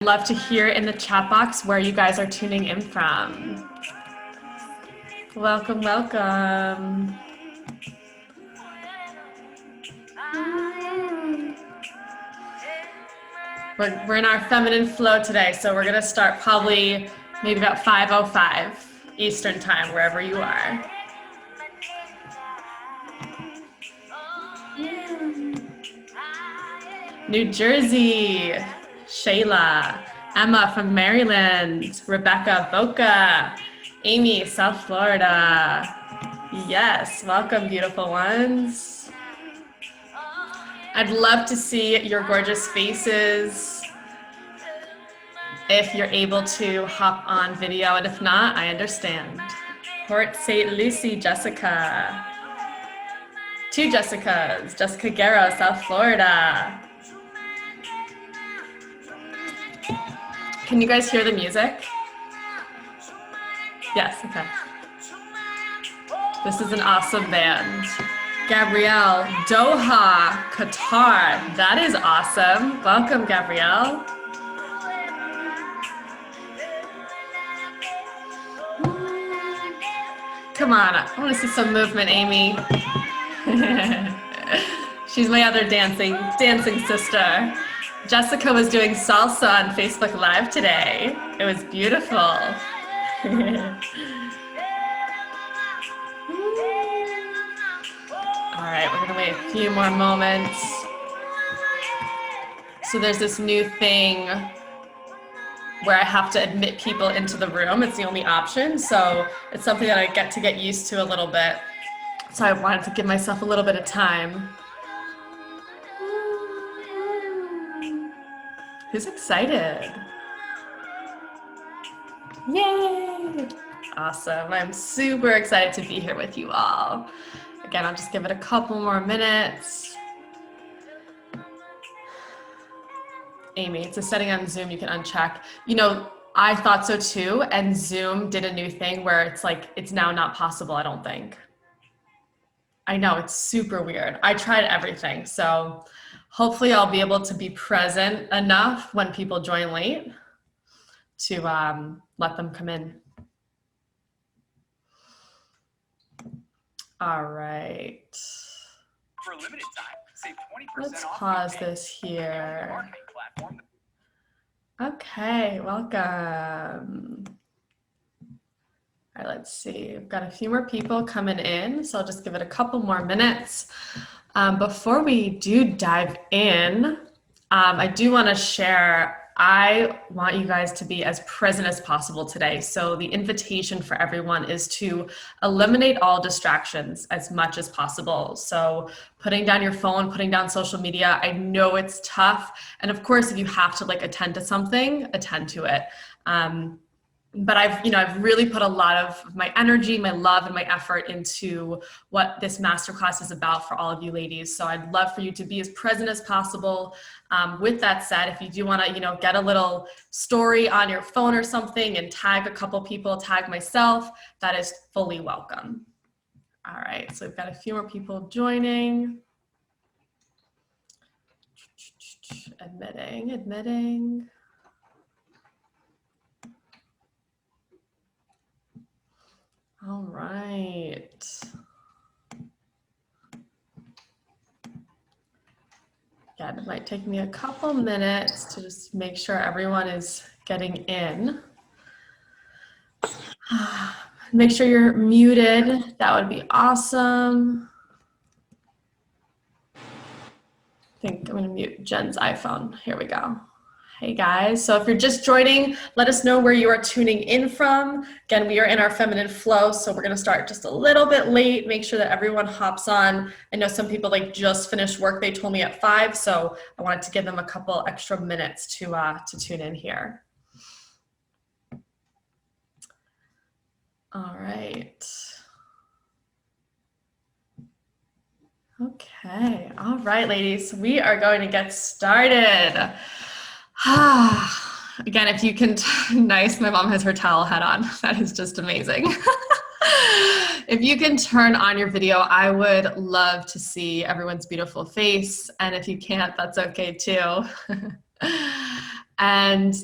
Love to hear in the chat box where you guys are tuning in from. Welcome, welcome. We're in our feminine flow today, so we're gonna start probably maybe about 5:05 Eastern time, wherever you are. New Jersey, Shayla, Emma from Maryland, Rebecca Boca, Amy, South Florida. Yes, welcome, beautiful ones. I'd love to see your gorgeous faces if you're able to hop on video, and if not, I understand. Port St. Lucie, Jessica. Two Jessicas, Jessica Guerra, South Florida. Can you guys hear the music? Yes, okay. This is an awesome band. Gabrielle, Doha, Qatar. That is awesome. Welcome, Gabrielle. Come on, I want to see some movement, Amy. She's my other dancing sister. Jessica was doing salsa on Facebook Live today. It was beautiful. All right, we're gonna wait a few more moments. So there's this new thing where I have to admit people into the room. It's the only option. So it's something that I get to get used to a little bit. So I wanted to give myself a little bit of time. Who's excited? Yay! Awesome. I'm super excited to be here with you all. Again, I'll just give it a couple more minutes. Amy, it's a setting on Zoom you can uncheck. You know, I thought so too, and Zoom did a new thing where it's like, it's now not possible, I don't think. I know, it's super weird. I tried everything, so hopefully I'll be able to be present enough when people join late to let them come in. All right. For a limited time, save 20% Let's off pause this here. Okay, welcome. All right, let's see. We've got a few more people coming in, so I'll just give it a couple more minutes. Before we do dive in, I do want to share, I want you guys to be as present as possible today. So the invitation for everyone is to eliminate all distractions as much as possible. So putting down your phone, putting down social media, I know it's tough. And of course, if you have to like attend to something, attend to it. But I've really put a lot of my energy, my love, and my effort into what this masterclass is about for all of you ladies. So I'd love for you to be as present as possible. With that said, if you do want to, get a little story on your phone or something and tag a couple people, tag myself, that is fully welcome. All right, so we've got a few more people joining. Admitting. All right. Again, it might take me a couple minutes to just make sure everyone is getting in. Make sure you're muted. That would be awesome. I think I'm going to mute Jen's iPhone. Here we go. Hey guys, so if you're just joining, let us know where you are tuning in from. Again, we are in our feminine flow, so we're gonna start just a little bit late, make sure that everyone hops on. I know some people just finished work, they told me at 5, so I wanted to give them a couple extra minutes to tune in here. All right. Okay, all right, ladies, we are going to get started. Again, if you can, nice, my mom has her towel hat on. That is just amazing. If you can turn on your video, I would love to see everyone's beautiful face. And if you can't, that's okay too. And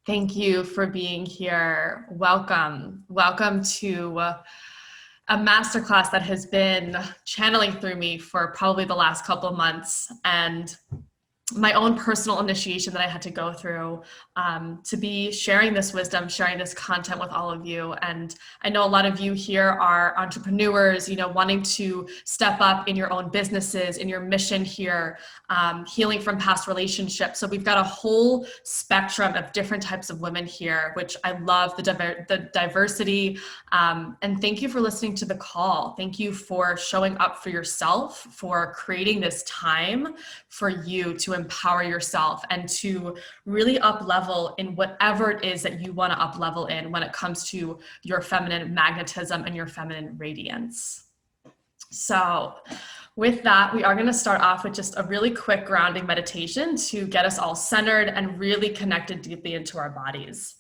thank you for being here. Welcome. Welcome to a masterclass that has been channeling through me for probably the last couple of months, and my own personal initiation that I had to go through to be sharing this wisdom, sharing this content with all of you. And I know a lot of you here are entrepreneurs, wanting to step up in your own businesses, in your mission here, healing from past relationships. So we've got a whole spectrum of different types of women here, which I love the diversity. And thank you for listening to the call. Thank you for showing up for yourself, for creating this time for you to empower yourself and to really up level in whatever it is that you want to up level in when it comes to your feminine magnetism and your feminine radiance. So with that, we are going to start off with just a really quick grounding meditation to get us all centered and really connected deeply into our bodies.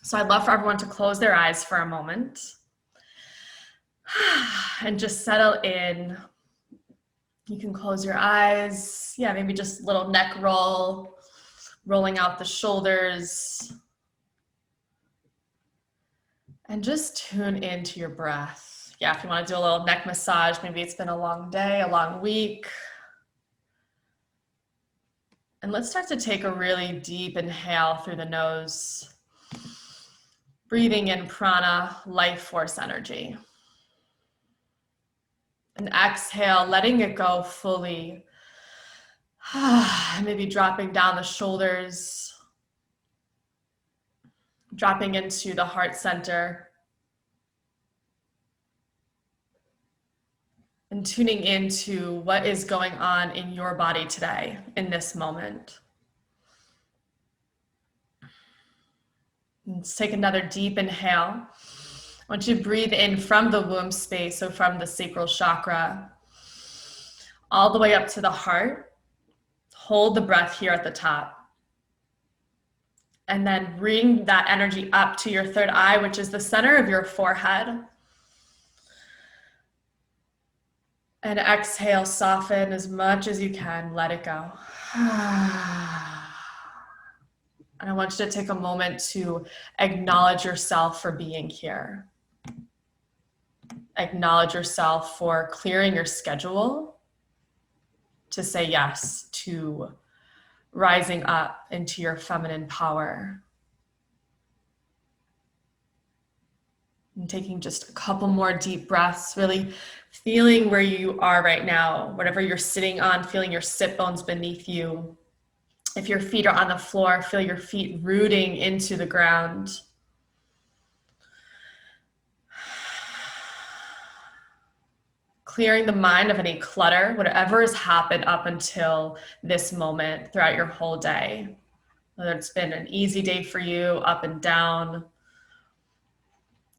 So I'd love for everyone to close their eyes for a moment and just settle in. You can close your eyes. Yeah, maybe just a little neck roll, rolling out the shoulders. And just tune into your breath. Yeah, if you want to do a little neck massage, maybe it's been a long day, a long week. And let's start to take a really deep inhale through the nose. Breathing in prana, life force energy. And exhale, letting it go fully. Maybe dropping down the shoulders, dropping into the heart center, and tuning into what is going on in your body today, in this moment. Let's take another deep inhale. I want you to breathe in from the womb space, so from the sacral chakra, all the way up to the heart. Hold the breath here at the top. And then bring that energy up to your third eye, which is the center of your forehead. And exhale, soften as much as you can, let it go. And I want you to take a moment to acknowledge yourself for being here. Acknowledge yourself for clearing your schedule to say yes to rising up into your feminine power. And taking just a couple more deep breaths, really feeling where you are right now, whatever you're sitting on, feeling your sit bones beneath you. If your feet are on the floor, feel your feet rooting into the ground. Clearing the mind of any clutter, whatever has happened up until this moment throughout your whole day. Whether it's been an easy day for you, up and down.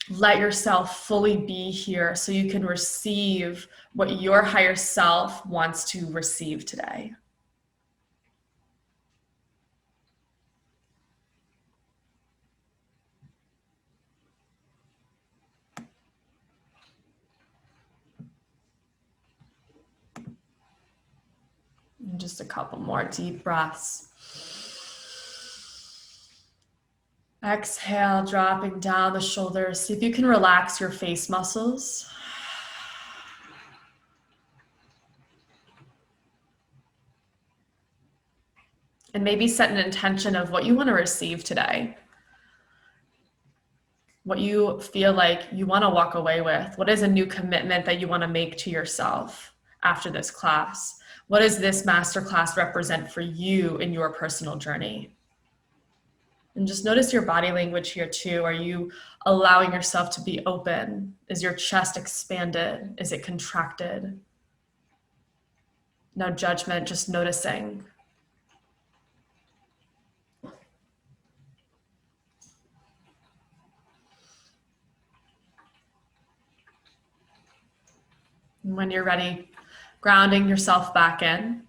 Let yourself fully be here so you can receive what your higher self wants to receive today. And just a couple more deep breaths. Exhale, dropping down the shoulders. See if you can relax your face muscles. And maybe set an intention of what you want to receive today. What you feel like you want to walk away with. What is a new commitment that you want to make to yourself after this class? What does this masterclass represent for you in your personal journey? And just notice your body language here too. Are you allowing yourself to be open? Is your chest expanded? Is it contracted? No judgment, just noticing. And when you're ready, grounding yourself back in.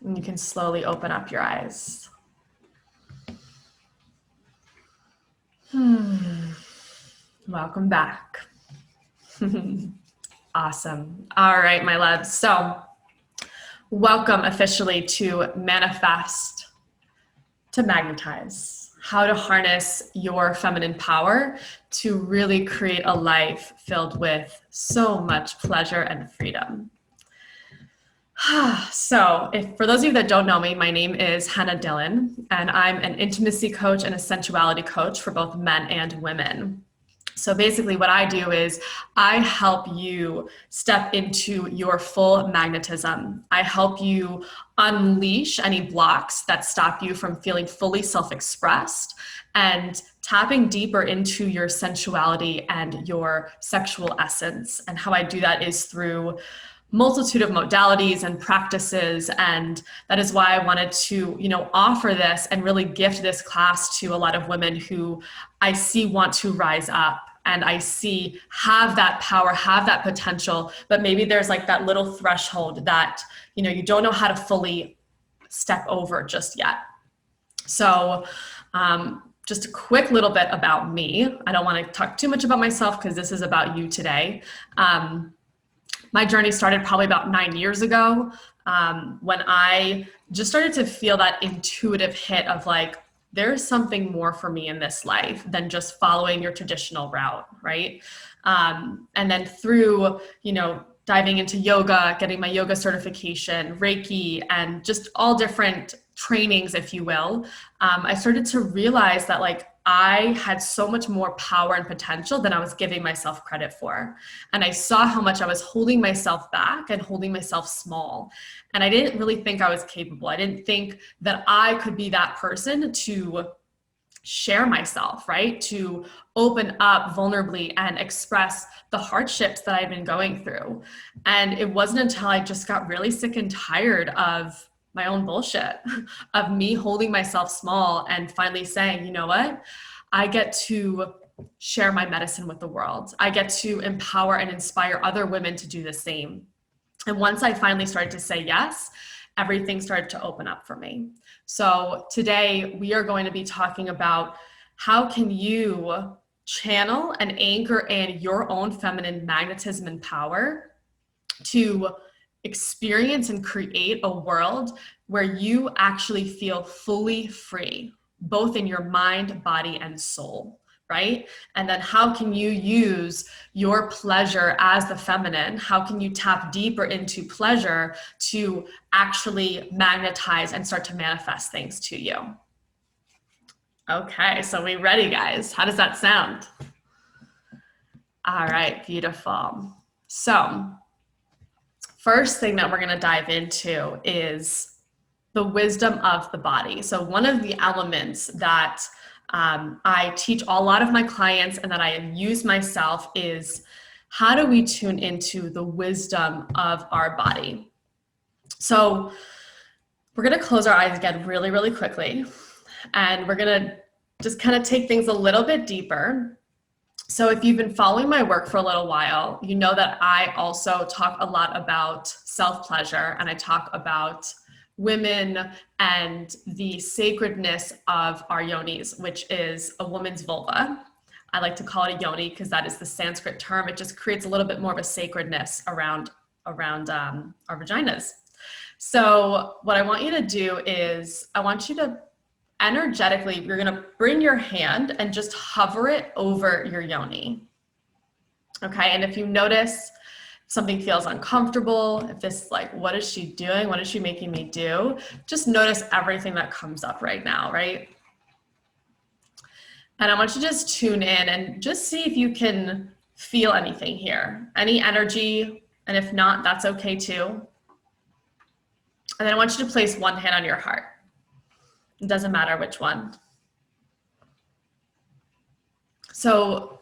And you can slowly open up your eyes. Welcome back. Awesome. All right, my loves. So Welcome officially to Manifest, To Magnetize, how to harness your feminine power to really create a life filled with so much pleasure and freedom. So, for those of you that don't know me, my name is Hannah Dillon, and I'm an intimacy coach and a sensuality coach for both men and women. So basically what I do is I help you step into your full magnetism. I help you unleash any blocks that stop you from feeling fully self-expressed and tapping deeper into your sensuality and your sexual essence. And how I do that is through multitude of modalities and practices, and that is why I wanted to offer this and really gift this class to a lot of women who I see want to rise up and I see have that power, have that potential, but maybe there's like that little threshold that you don't know how to fully step over just yet. So just a quick little bit about me. I don't want to talk too much about myself because this is about you today. My journey started probably about 9 years ago, when I just started to feel that intuitive hit of like, there's something more for me in this life than just following your traditional route, right? And then through, diving into yoga, getting my yoga certification, Reiki, and just all different trainings, if you will, I started to realize that like I had so much more power and potential than I was giving myself credit for. And I saw how much I was holding myself back and holding myself small. And I didn't really think I was capable. I didn't think that I could be that person to share myself, right? To open up vulnerably and express the hardships that I've been going through. And it wasn't until I just got really sick and tired of my own bullshit, of me holding myself small and finally saying, you know what? I get to share my medicine with the world. I get to empower and inspire other women to do the same. And once I finally started to say yes, everything started to open up for me. So today we are going to be talking about how can you channel and anchor in your own feminine magnetism and power to experience and create a world where you actually feel fully free, both in your mind, body, and soul, right? And then how can you use your pleasure as the feminine? How can you tap deeper into pleasure to actually magnetize and start to manifest things to you? Okay, so we ready, guys? How does that sound? All right, beautiful. So first thing that we're going to dive into is the wisdom of the body. So one of the elements that I teach a lot of my clients and that I use myself is how do we tune into the wisdom of our body? So we're going to close our eyes again really, really quickly. And we're going to just kind of take things a little bit deeper. So if you've been following my work for a little while, you know that I also talk a lot about self-pleasure, and I talk about women and the sacredness of our yonis, which is a woman's vulva. I like to call it a yoni because that is the Sanskrit term. It just creates a little bit more of a sacredness around our vaginas. So what I want you to do is I want you to energetically, you're going to bring your hand and just hover it over your yoni. Okay. And if you notice something feels uncomfortable, if this like, what is she doing? What is she making me do? Just notice everything that comes up right now. Right. And I want you to just tune in and just see if you can feel anything here, any energy. And if not, that's okay too. And then I want you to place one hand on your heart. It doesn't matter which one. So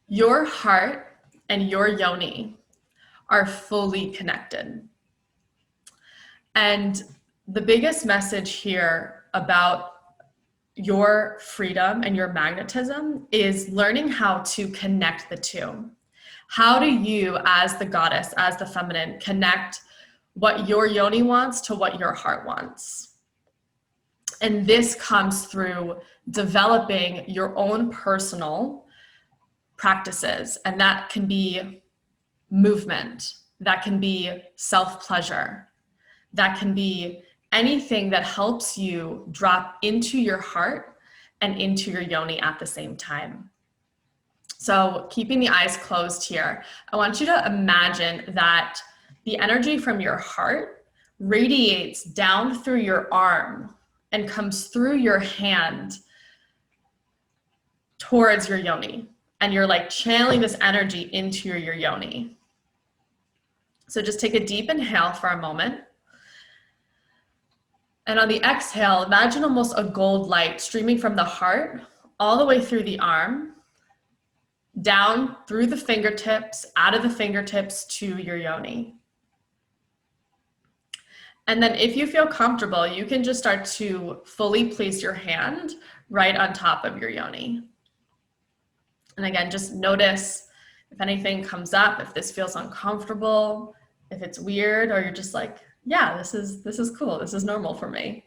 your heart and your yoni are fully connected. And the biggest message here about your freedom and your magnetism is learning how to connect the two. How do you, as the goddess, as the feminine, connect what your yoni wants to what your heart wants? And this comes through developing your own personal practices. And that can be movement, that can be self-pleasure, That can be anything that helps you drop into your heart and into your yoni at the same time. So keeping the eyes closed here, I want you to imagine that the energy from your heart radiates down through your arm and comes through your hand towards your yoni. And you're like channeling this energy into your yoni. So just take a deep inhale for a moment. And on the exhale, imagine almost a gold light streaming from the heart all the way through the arm, down through the fingertips, out of the fingertips to your yoni. And then if you feel comfortable, you can just start to fully place your hand right on top of your yoni. And again, just notice if anything comes up, if this feels uncomfortable, if it's weird, or you're just like, yeah, this is cool. This is normal for me.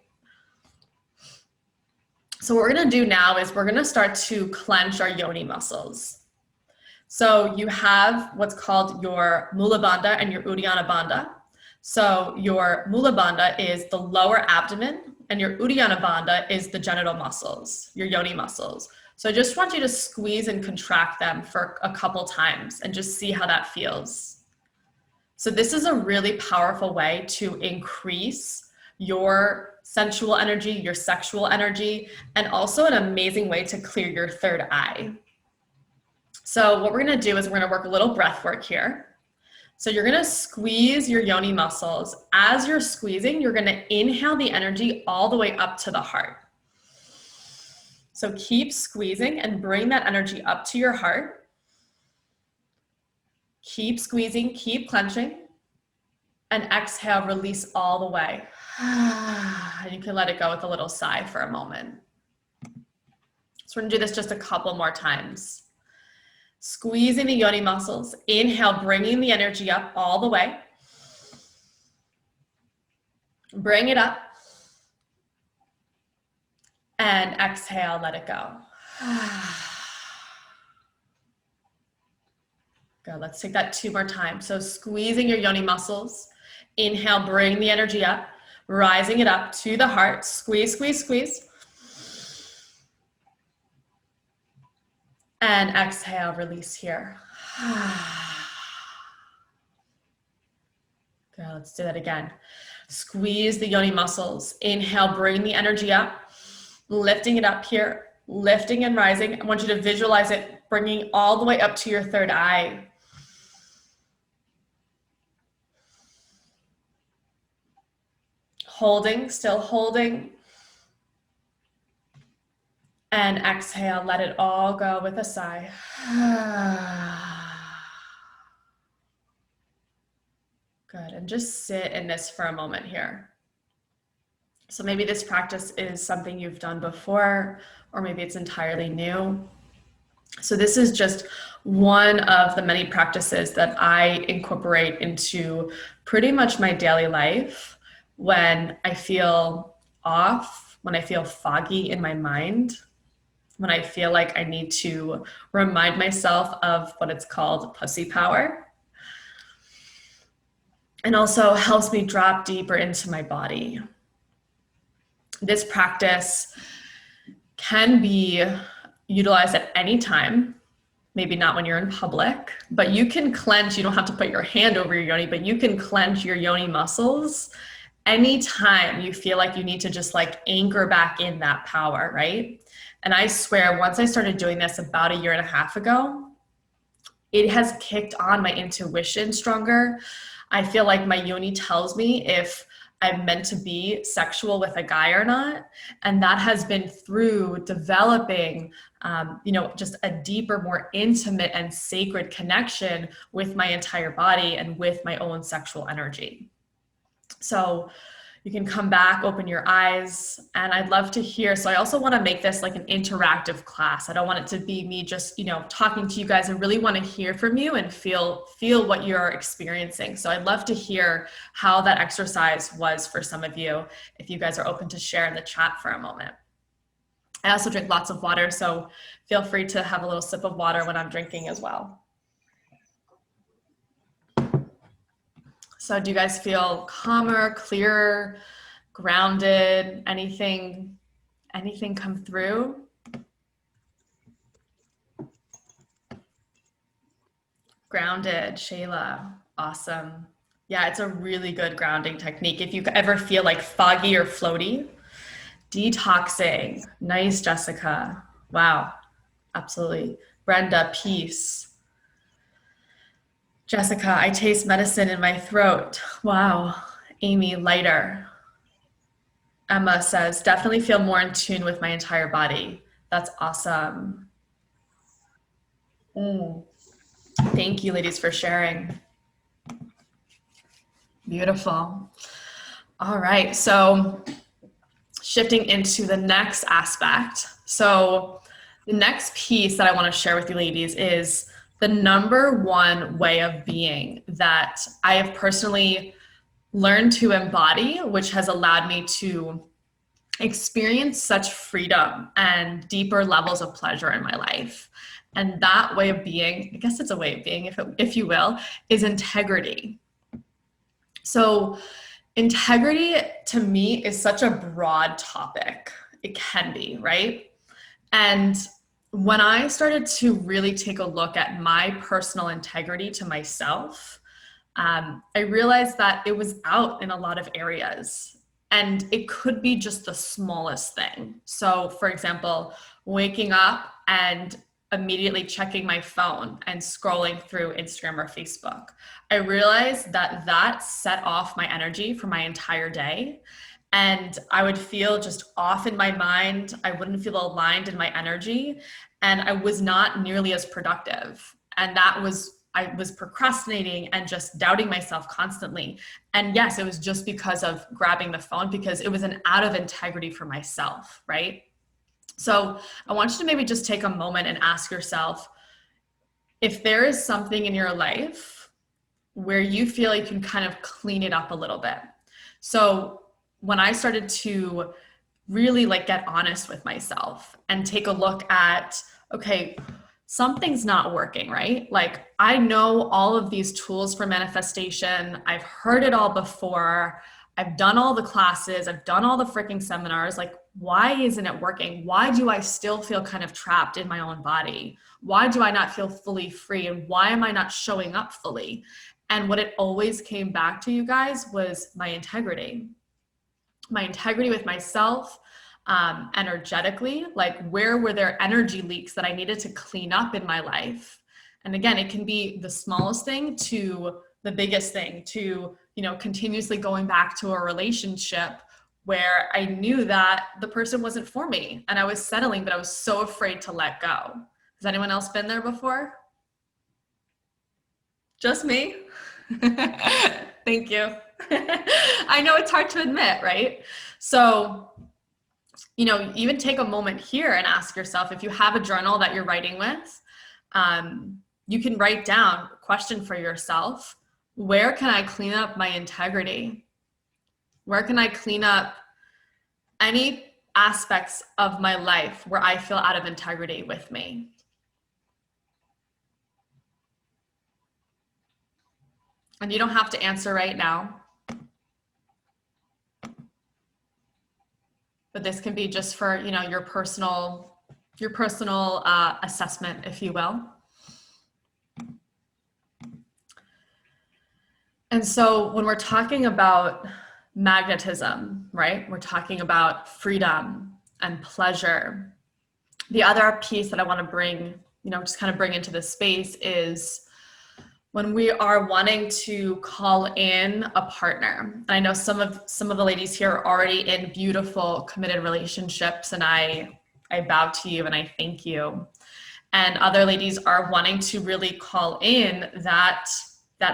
So what we're gonna do now is we're gonna start to clench our yoni muscles. So you have what's called your Mula Bandha and your Uddiyana Bandha. So your Mula Bandha is the lower abdomen, and your Uddiyana Bandha is the genital muscles, your yoni muscles. So I just want you to squeeze and contract them for a couple times and just see how that feels. So this is a really powerful way to increase your sensual energy, your sexual energy, and also an amazing way to clear your third eye. So what we're gonna do is we're gonna work a little breath work here. So you're gonna squeeze your yoni muscles. As you're squeezing, you're gonna inhale the energy all the way up to the heart. So keep squeezing and bring that energy up to your heart. Keep squeezing, keep clenching, and exhale, release all the way. And you can let it go with a little sigh for a moment. So we're gonna do this just a couple more times. Squeezing the yoni muscles, inhale, bringing the energy up all the way. Bring it up. And exhale, let it go. Good, let's take that 2 more times. So squeezing your yoni muscles, inhale, bring the energy up, rising it up to the heart, squeeze, squeeze, squeeze. And exhale, release here. Good, let's do that again. Squeeze the yoni muscles, inhale, bring the energy up, lifting it up here, lifting and rising. I want you to visualize it bringing all the way up to your third eye. Holding, still holding. And exhale, let it all go with a sigh. Good, and just sit in this for a moment here. So maybe this practice is something you've done before, or maybe it's entirely new. So this is just one of the many practices that I incorporate into pretty much my daily life when I feel off, when I feel foggy in my mind, when I feel like I need to remind myself of what it's called pussy power. And also helps me drop deeper into my body. This practice can be utilized at any time, maybe not when you're in public, but you can clench, you don't have to put your hand over your yoni, but you can clench your yoni muscles anytime you feel like you need to just like anchor back in that power, right? And I swear, once I started doing this about 1.5 years ago, it has kicked on my intuition stronger. I feel like my yoni tells me if I'm meant to be sexual with a guy or not. And that has been through developing, just a deeper, more intimate and sacred connection with my entire body and with my own sexual energy. So you can come back, open your eyes, and I'd love to hear. So I also want to make this like an interactive class. I don't want it to be me just, talking to you guys. I really want to hear from you and feel what you're experiencing. So I'd love to hear how that exercise was for some of you, if you guys are open to share in the chat for a moment. I also drink lots of water, so feel free to have a little sip of water when I'm drinking as well. So do you guys feel calmer, clearer, grounded? Anything come through? Grounded, Shayla. Awesome. Yeah, it's a really good grounding technique. If you ever feel like foggy or floaty, detoxing. Nice, Jessica. Wow. Absolutely. Brenda, peace. Jessica, I taste medicine in my throat. Wow. Amy, lighter. Emma says, definitely feel more in tune with my entire body. That's awesome. Mm. Thank you, ladies, for sharing. Beautiful. All right. So, shifting into the next aspect. So, the next piece that I want to share with you, ladies, is the number one way of being that I have personally learned to embody, which has allowed me to experience such freedom and deeper levels of pleasure in my life. And that way of being, I guess it's a way of being, if you will, is integrity. So, integrity to me is such a broad topic. It can be, right? And when I started to really take a look at my personal integrity to myself, I realized that it was out in a lot of areas. And it could be just the smallest thing. So, for example, waking up and immediately checking my phone and scrolling through Instagram or Facebook. I realized that that set off my energy for my entire day. And I would feel just off in my mind. I wouldn't feel aligned in my energy. And I was not nearly as productive. And I was procrastinating and just doubting myself constantly. And yes, it was just because of grabbing the phone, because it was an out of integrity for myself, right? So I want you to maybe just take a moment and ask yourself if there is something in your life where you feel like you can kind of clean it up a little bit. So when I started to really like get honest with myself and take a look at, okay, something's not working, right? Like I know all of these tools for manifestation. I've heard it all before. I've done all the classes. I've done all the freaking seminars. Like, why isn't it working? Why do I still feel kind of trapped in my own body? Why do I not feel fully free? And why am I not showing up fully? And what it always came back to, you guys, was my integrity with myself, energetically, like where were there energy leaks that I needed to clean up in my life? And again, it can be the smallest thing to the biggest thing, to, continuously going back to a relationship where I knew that the person wasn't for me and I was settling, but I was so afraid to let go. Has anyone else been there before? Just me? Thank you. I know it's hard to admit, right? So, even take a moment here and ask yourself, if you have a journal that you're writing with, you can write down a question for yourself. Where can I clean up my integrity? Where can I clean up any aspects of my life where I feel out of integrity with me? And you don't have to answer right now, but this can be just for, your personal assessment, if you will. And so when we're talking about magnetism, right, we're talking about freedom and pleasure. The other piece that I want to bring, just kind of bring into this space is when we are wanting to call in a partner. And I know some of the ladies here are already in beautiful, committed relationships, and I bow to you and I thank you. And other ladies are wanting to really call in that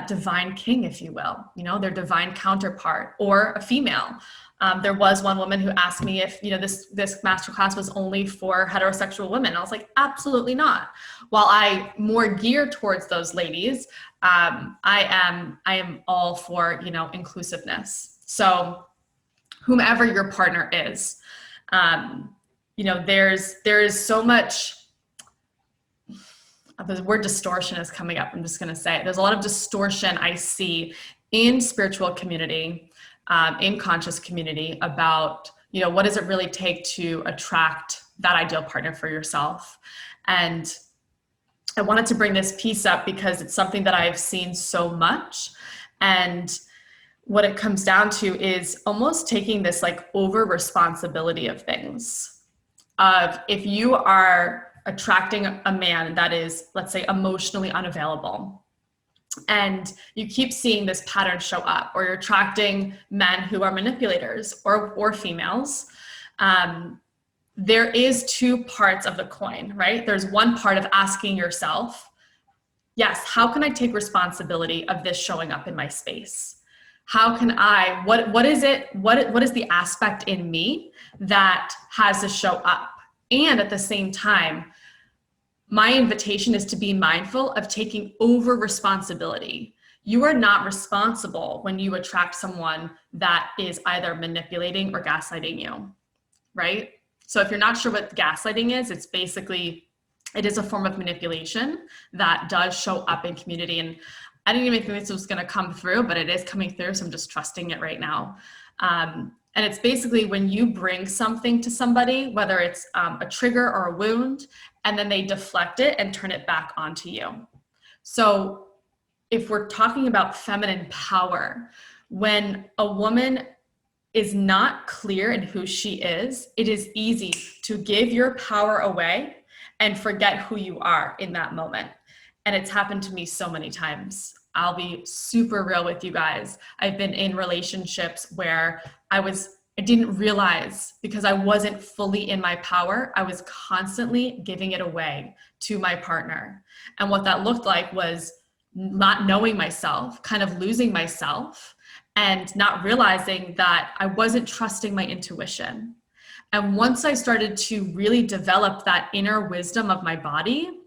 divine king, if you will, their divine counterpart, or a female. There was one woman who asked me if, this masterclass was only for heterosexual women. I was like, absolutely not. While I more gear towards those ladies, I am all for, inclusiveness. So whomever your partner is, there is so much. The word distortion is coming up. I'm just going to say it. There's a lot of distortion I see in spiritual community, in conscious community about, what does it really take to attract that ideal partner for yourself? And I wanted to bring this piece up because it's something that I've seen so much. And what it comes down to is almost taking this like over responsibility of things. Of if you are attracting a man that is, let's say, emotionally unavailable, and you keep seeing this pattern show up, or you're attracting men who are manipulators or females, there is two parts of the coin, right? There's one part of asking yourself, yes, how can I take responsibility of this showing up in my space? How can I, what is it, what is the aspect in me that has to show up? And at the same time, my invitation is to be mindful of taking over responsibility. You are not responsible when you attract someone that is either manipulating or gaslighting you, right? So if you're not sure what gaslighting is, it's basically, it is a form of manipulation that does show up in community. And I didn't even think this was going to come through, but it is coming through. So I'm just trusting it right now. And it's basically when you bring something to somebody, whether it's a trigger or a wound, and then they deflect it and turn it back onto you. So if we're talking about feminine power, when a woman is not clear in who she is, it is easy to give your power away and forget who you are in that moment. And it's happened to me so many times. I'll be super real with you guys. I've been in relationships where I didn't realize, because I wasn't fully in my power, I was constantly giving it away to my partner. And what that looked like was not knowing myself, kind of losing myself, and not realizing that I wasn't trusting my intuition. And once I started to really develop that inner wisdom of my body,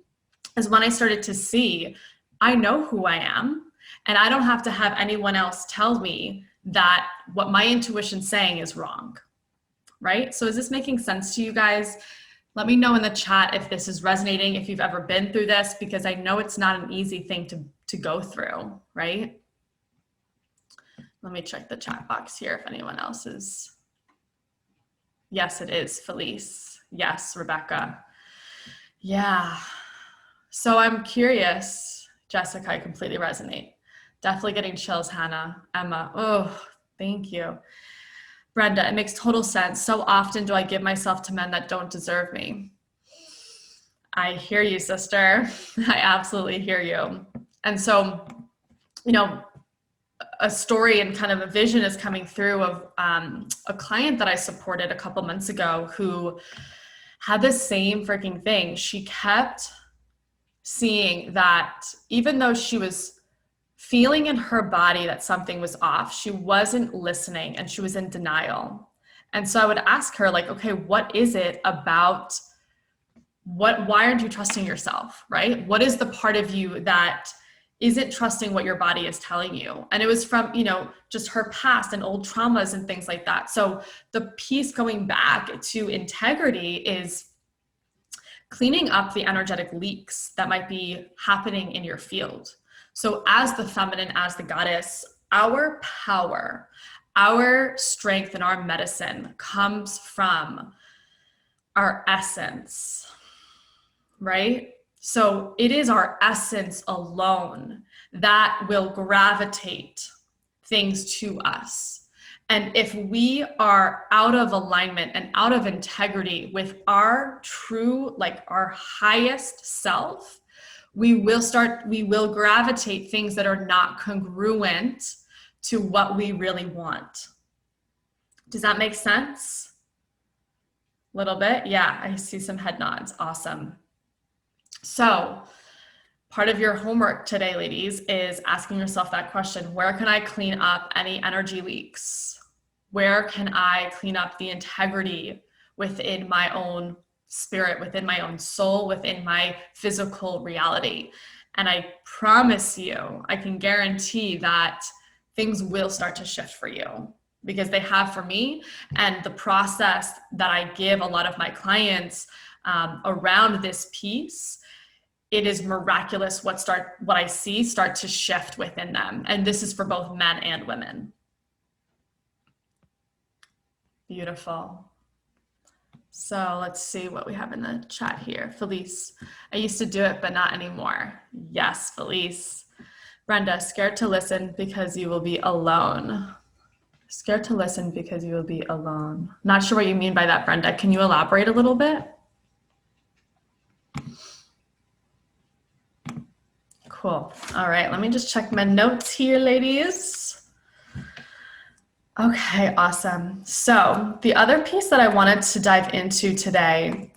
is when I started to see, I know who I am, and I don't have to have anyone else tell me that what my intuition's saying is wrong, right? So is this making sense to you guys? Let me know in the chat if this is resonating, if you've ever been through this, because I know it's not an easy thing to go through, right? Let me check the chat box here if anyone else is. Yes, it is, Felice. Yes, Rebecca. Yeah. So I'm curious, Jessica, I completely resonate. Definitely getting chills, Hannah. Emma, oh, thank you. Brenda, it makes total sense. So often do I give myself to men that don't deserve me. I hear you, sister. I absolutely hear you. And so, a story and kind of a vision is coming through of a client that I supported a couple months ago who had the same freaking thing. She kept seeing that even though she was feeling in her body that something was off, she wasn't listening and she was in denial. And so I would ask her, like, okay, what is it about why aren't you trusting yourself, right? What is the part of you that isn't trusting what your body is telling you? And it was from, just her past and old traumas and things like that. So the piece going back to integrity is cleaning up the energetic leaks that might be happening in your field. So as the feminine, as the goddess, our power, our strength, and our medicine comes from our essence, right? So it is our essence alone that will gravitate things to us. And if we are out of alignment and out of integrity with our true, like our highest self, we will gravitate things that are not congruent to what we really want. Does that make sense? A little bit? Yeah, I see some head nods. Awesome. So part of your homework today, ladies, is asking yourself that question: where can I clean up any energy leaks? Where can I clean up the integrity within my own spirit, within my own soul, within my physical reality? And I promise you, I can guarantee that things will start to shift for you, because they have for me. And the process that I give a lot of my clients around this piece it is miraculous what I see start to shift within them. And this is for both men and women. Beautiful. So let's see what we have in the chat here. Felice, I used to do it, but not anymore. Yes, Felice. Brenda, scared to listen because you will be alone. Scared to listen because you will be alone. Not sure what you mean by that, Brenda. Can you elaborate a little bit? Cool. All right, let me just check my notes here, ladies. Okay, awesome. So the other piece that I wanted to dive into today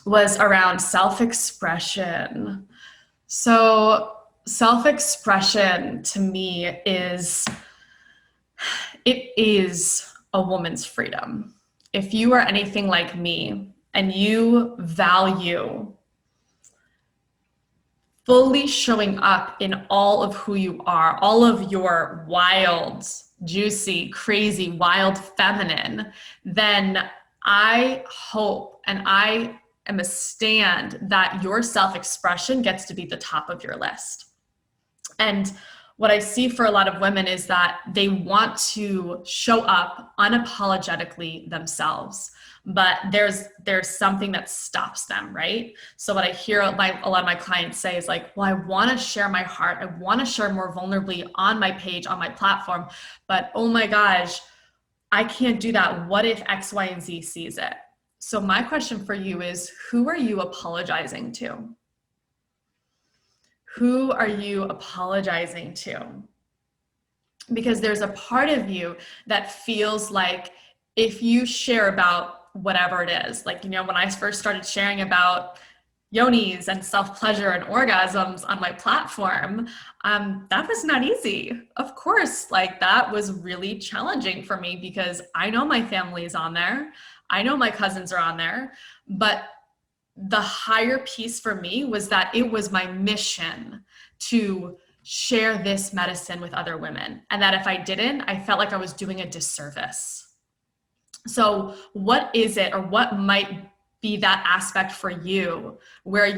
was around self-expression. So self-expression to me is a woman's freedom. If you are anything like me and you value fully showing up in all of who you are, all of your wild, juicy, crazy, wild feminine, then I hope and I am a stand that your self-expression gets to be the top of your list. And what I see for a lot of women is that they want to show up unapologetically themselves, but there's something that stops them, right? So what I hear a lot of my clients say is like, well, I want to share my heart. I want to share more vulnerably on my page, on my platform, but oh my gosh, I can't do that. What if X, Y, and Z sees it? So my question for you is, who are you apologizing to? Who are you apologizing to? Because there's a part of you that feels like if you share about whatever it is, like, when I first started sharing about yonis and self-pleasure and orgasms on my platform, that was not easy. Of course, like that was really challenging for me because I know my family is on there. I know my cousins are on there, but the higher piece for me was that it was my mission to share this medicine with other women. And that if I didn't, I felt like I was doing a disservice. So what is it, or what might be that aspect for you where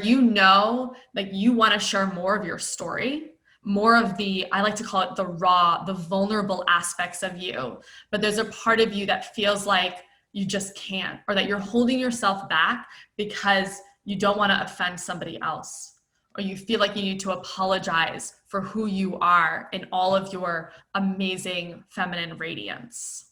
like you want to share more of your story, more of I like to call it the raw, the vulnerable aspects of you, but there's a part of you that feels like you just can't, or that you're holding yourself back because you don't want to offend somebody else, or you feel like you need to apologize for who you are in all of your amazing feminine radiance.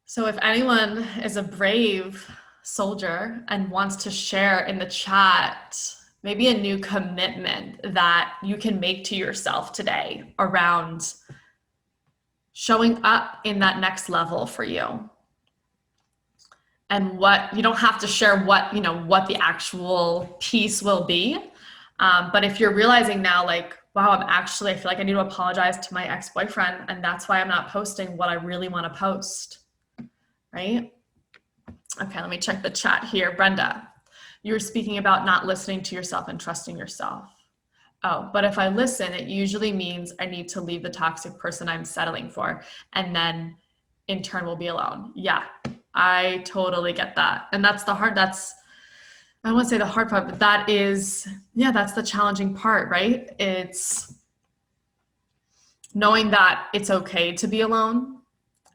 So if anyone is a brave soldier and wants to share in the chat, maybe a new commitment that you can make to yourself today around showing up in that next level for you. And what, you don't have to share what the actual piece will be. But if you're realizing now, like, wow, I feel like I need to apologize to my ex-boyfriend, and that's why I'm not posting what I really want to post, right? Okay, let me check the chat here. Brenda, you were speaking about not listening to yourself and trusting yourself. Oh, but if I listen, it usually means I need to leave the toxic person I'm settling for, and then in turn we'll be alone. Yeah, I totally get that. And that's I don't want to say the hard part, but that's the challenging part, right? It's knowing that it's okay to be alone,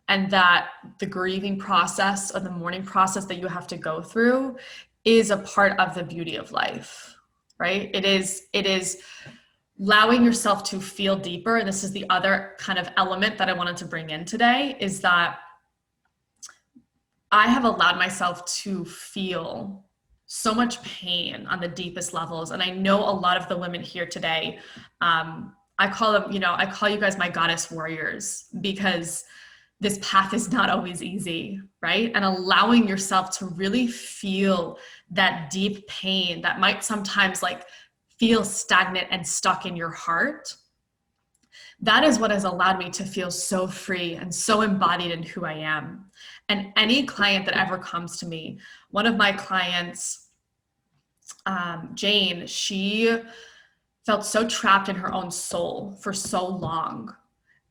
and that the grieving process or the mourning process that you have to go through is a part of the beauty of life, right? It is allowing yourself to feel deeper. And this is the other kind of element that I wanted to bring in today, is that I have allowed myself to feel so much pain on the deepest levels. And I know a lot of the women here today, I call you guys my goddess warriors, because this path is not always easy, right? And allowing yourself to really feel that deep pain that might sometimes like feel stagnant and stuck in your heart. That is what has allowed me to feel so free and so embodied in who I am. And any client that ever comes to me, one of my clients, Jane, she felt so trapped in her own soul for so long.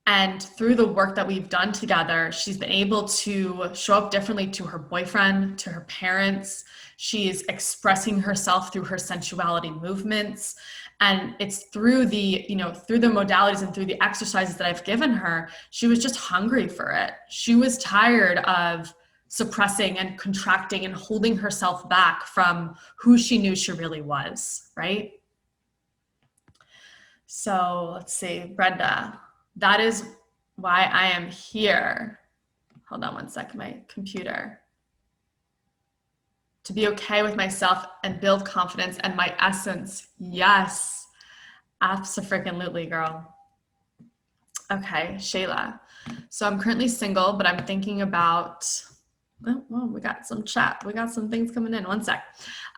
And through the work that we've done together, she's been able to show up differently to her boyfriend, to her parents. She's expressing herself through her sensuality movements. And it's through the, through the modalities and through the exercises that I've given her, she was just hungry for it. She was tired of suppressing and contracting and holding herself back from who she knew she really was, right? So let's see, Brenda, that is why I am here. Hold on one second, my computer. To be okay with myself and build confidence and my essence. Yes, abso-freaking-lutely, girl. Okay, Shayla. So I'm currently single, but I'm thinking about, well, we got some chat. We got some things coming in. One sec.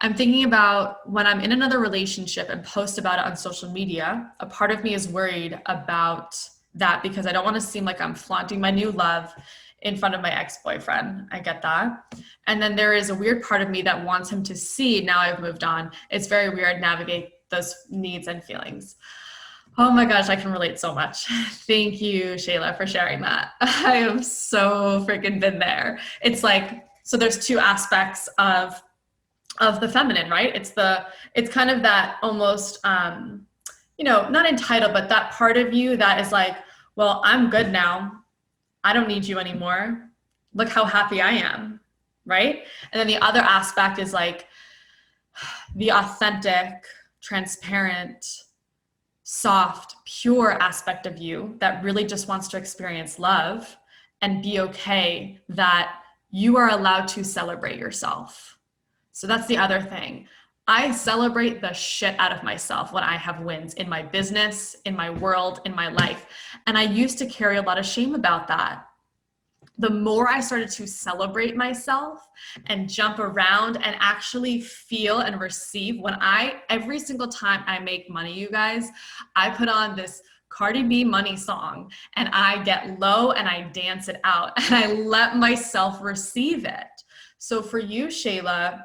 I'm thinking about when I'm in another relationship and post about it on social media, a part of me is worried about that because I don't want to seem like I'm flaunting my new love in front of my ex-boyfriend. I get that. And then there is a weird part of me that wants him to see now I've moved on. It's very weird navigate those needs and feelings. Oh my gosh, I can relate so much. Thank you, Shayla, for sharing that. I have so freaking been there. It's like, so there's two aspects of the feminine, right? It's kind of that almost, not entitled, but that part of you that is like, well, I'm good now. I don't need you anymore. Look how happy I am, right? And then the other aspect is like the authentic, transparent, soft, pure aspect of you that really just wants to experience love and be okay that you are allowed to celebrate yourself. So that's the other thing. I celebrate the shit out of myself when I have wins in my business, in my world, in my life. And I used to carry a lot of shame about that. The more I started to celebrate myself and jump around and actually feel and receive every single time I make money, you guys, I put on this Cardi B money song and I get low and I dance it out and I let myself receive it. So for you, Shayla,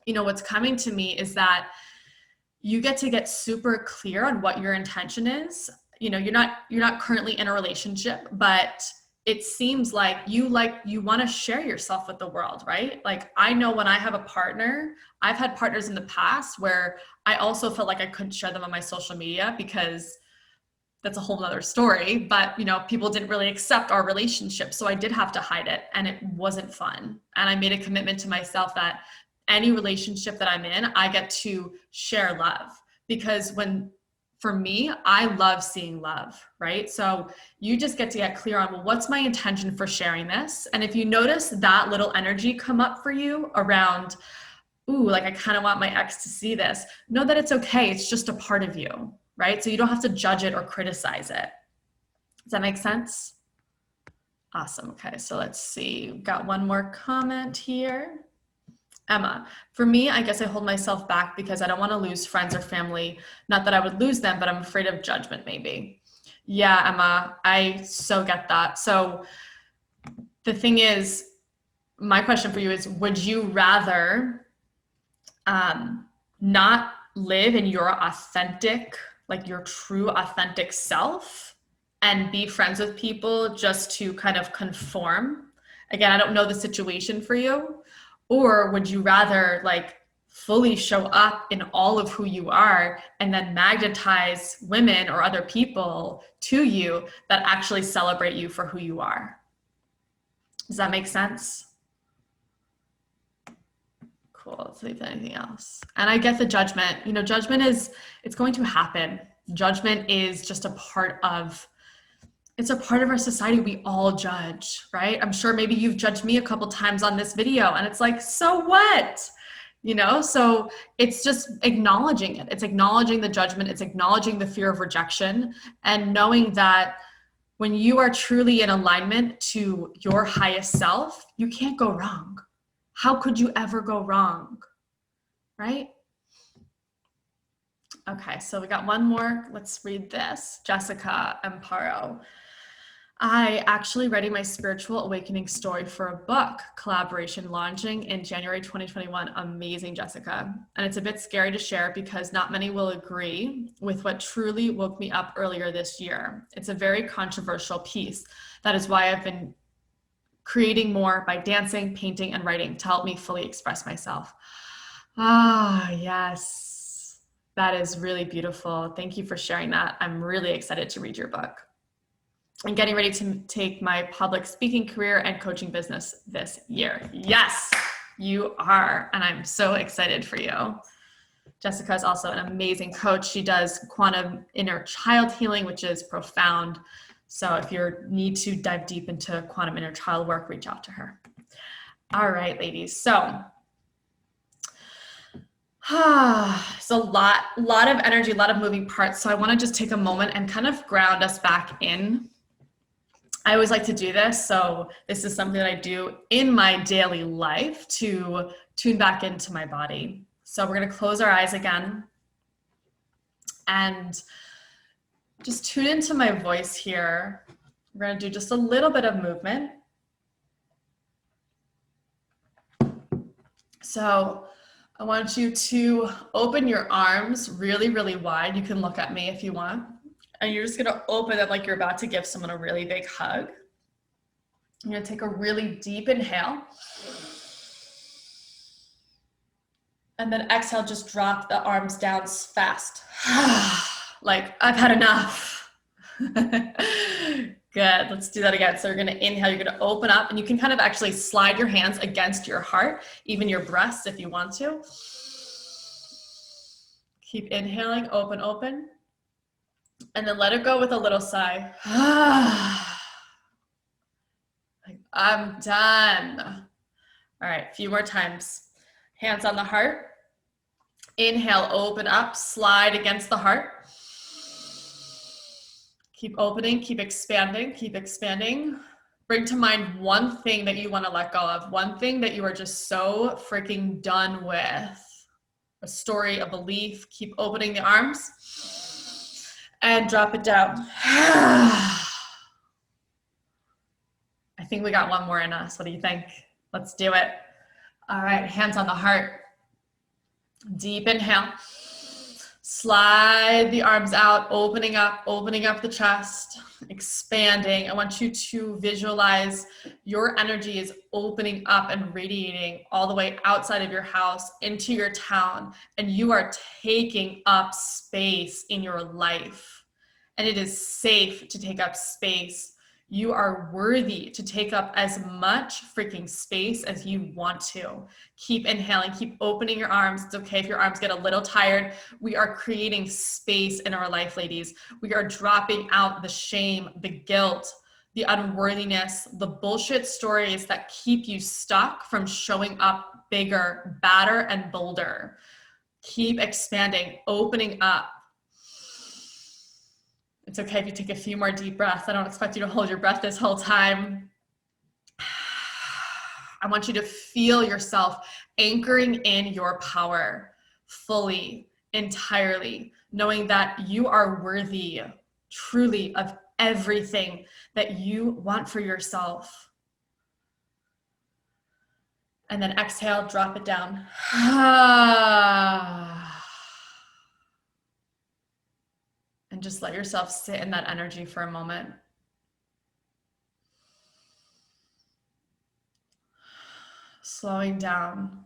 what's coming to me is that you get super clear on what your intention is. You're not currently in a relationship, but it seems like you want to share yourself with the world, right? Like I know when I have a partner, I've had partners in the past where I also felt like I couldn't share them on my social media because that's a whole nother story, but people didn't really accept our relationship. So I did have to hide it and it wasn't fun. And I made a commitment to myself that any relationship that I'm in, I get to share love because for me, I love seeing love, right? So you just get to get clear on, well, what's my intention for sharing this? And if you notice that little energy come up for you around, ooh, like I kind of want my ex to see this, know that it's okay. It's just a part of you, right? So you don't have to judge it or criticize it. Does that make sense? Awesome. Okay, so let's see. We've got one more comment here. Emma, for me, I guess I hold myself back because I don't want to lose friends or family. Not that I would lose them, but I'm afraid of judgment maybe. Yeah, Emma, I so get that. So the thing is, my question for you is, would you rather not live in your authentic, like your true authentic self and be friends with people just to kind of conform? Again, I don't know the situation for you. Or would you rather like fully show up in all of who you are and then magnetize women or other people to you that actually celebrate you for who you are? Does that make sense? Cool. Let's see if anything else. And I get the judgment. Judgment it's going to happen. Judgment is just it's a part of our society. We all judge, right? I'm sure maybe you've judged me a couple times on this video and it's like, so what? So it's just acknowledging it. It's acknowledging the judgment. It's acknowledging the fear of rejection and knowing that when you are truly in alignment to your highest self, you can't go wrong. How could you ever go wrong, right? Okay, so we got one more. Let's read this. Jessica Amparo. I actually writing my spiritual awakening story for a book collaboration launching in January 2021. Amazing, Jessica. And it's a bit scary to share because not many will agree with what truly woke me up earlier this year. It's a very controversial piece. That is why I've been creating more by dancing, painting, and writing to help me fully express myself. Ah, yes. That is really beautiful. Thank you for sharing that. I'm really excited to read your book. I'm getting ready to take my public speaking career and coaching business this year. Yes, you are. And I'm so excited for you. Jessica is also an amazing coach. She does quantum inner child healing, which is profound. So if you need to dive deep into quantum inner child work, reach out to her. All right, ladies. So it's a lot of energy, a lot of moving parts. So I want to just take a moment and kind of ground us back in. I always like to do this. So this is something that I do in my daily life to tune back into my body. So we're going to close our eyes again and just tune into my voice here. We're going to do just a little bit of movement. So I want you to open your arms really, really wide. You can look at me if you want. And you're just going to open it like you're about to give someone a really big hug. You're going to take a really deep inhale. And then exhale, just drop the arms down fast. Like, I've had enough. Good, let's do that again. So you're gonna inhale, you're gonna open up, and you can kind of actually slide your hands against your heart, even your breasts if you want to. Keep inhaling, open, open. And then let it go with a little sigh. Like, I'm done. All right, a few more times. Hands on the heart. Inhale, open up, slide against the heart. Keep opening, keep expanding, keep expanding. Bring to mind one thing that you want to let go of, one thing that you are just so freaking done with. A story, a belief. Keep opening the arms and drop it down. I think we got one more in us. What do you think? Let's do it. All right, hands on the heart. Deep inhale. Slide the arms out, opening up the chest, expanding. I want you to visualize your energy is opening up and radiating all the way outside of your house into your town, and you are taking up space in your life. And it is safe to take up space. You are worthy to take up as much freaking space as you want to. Keep inhaling, keep opening your arms. It's okay if your arms get a little tired. We are creating space in our life, ladies. We are dropping out the shame, the guilt, the unworthiness, the bullshit stories that keep you stuck from showing up bigger, badder, and bolder. Keep expanding, opening up. It's okay if you take a few more deep breaths. I don't expect you to hold your breath this whole time. I want you to feel yourself anchoring in your power fully, entirely, knowing that you are worthy truly of everything that you want for yourself. And then exhale, drop it down. And just let yourself sit in that energy for a moment. Slowing down.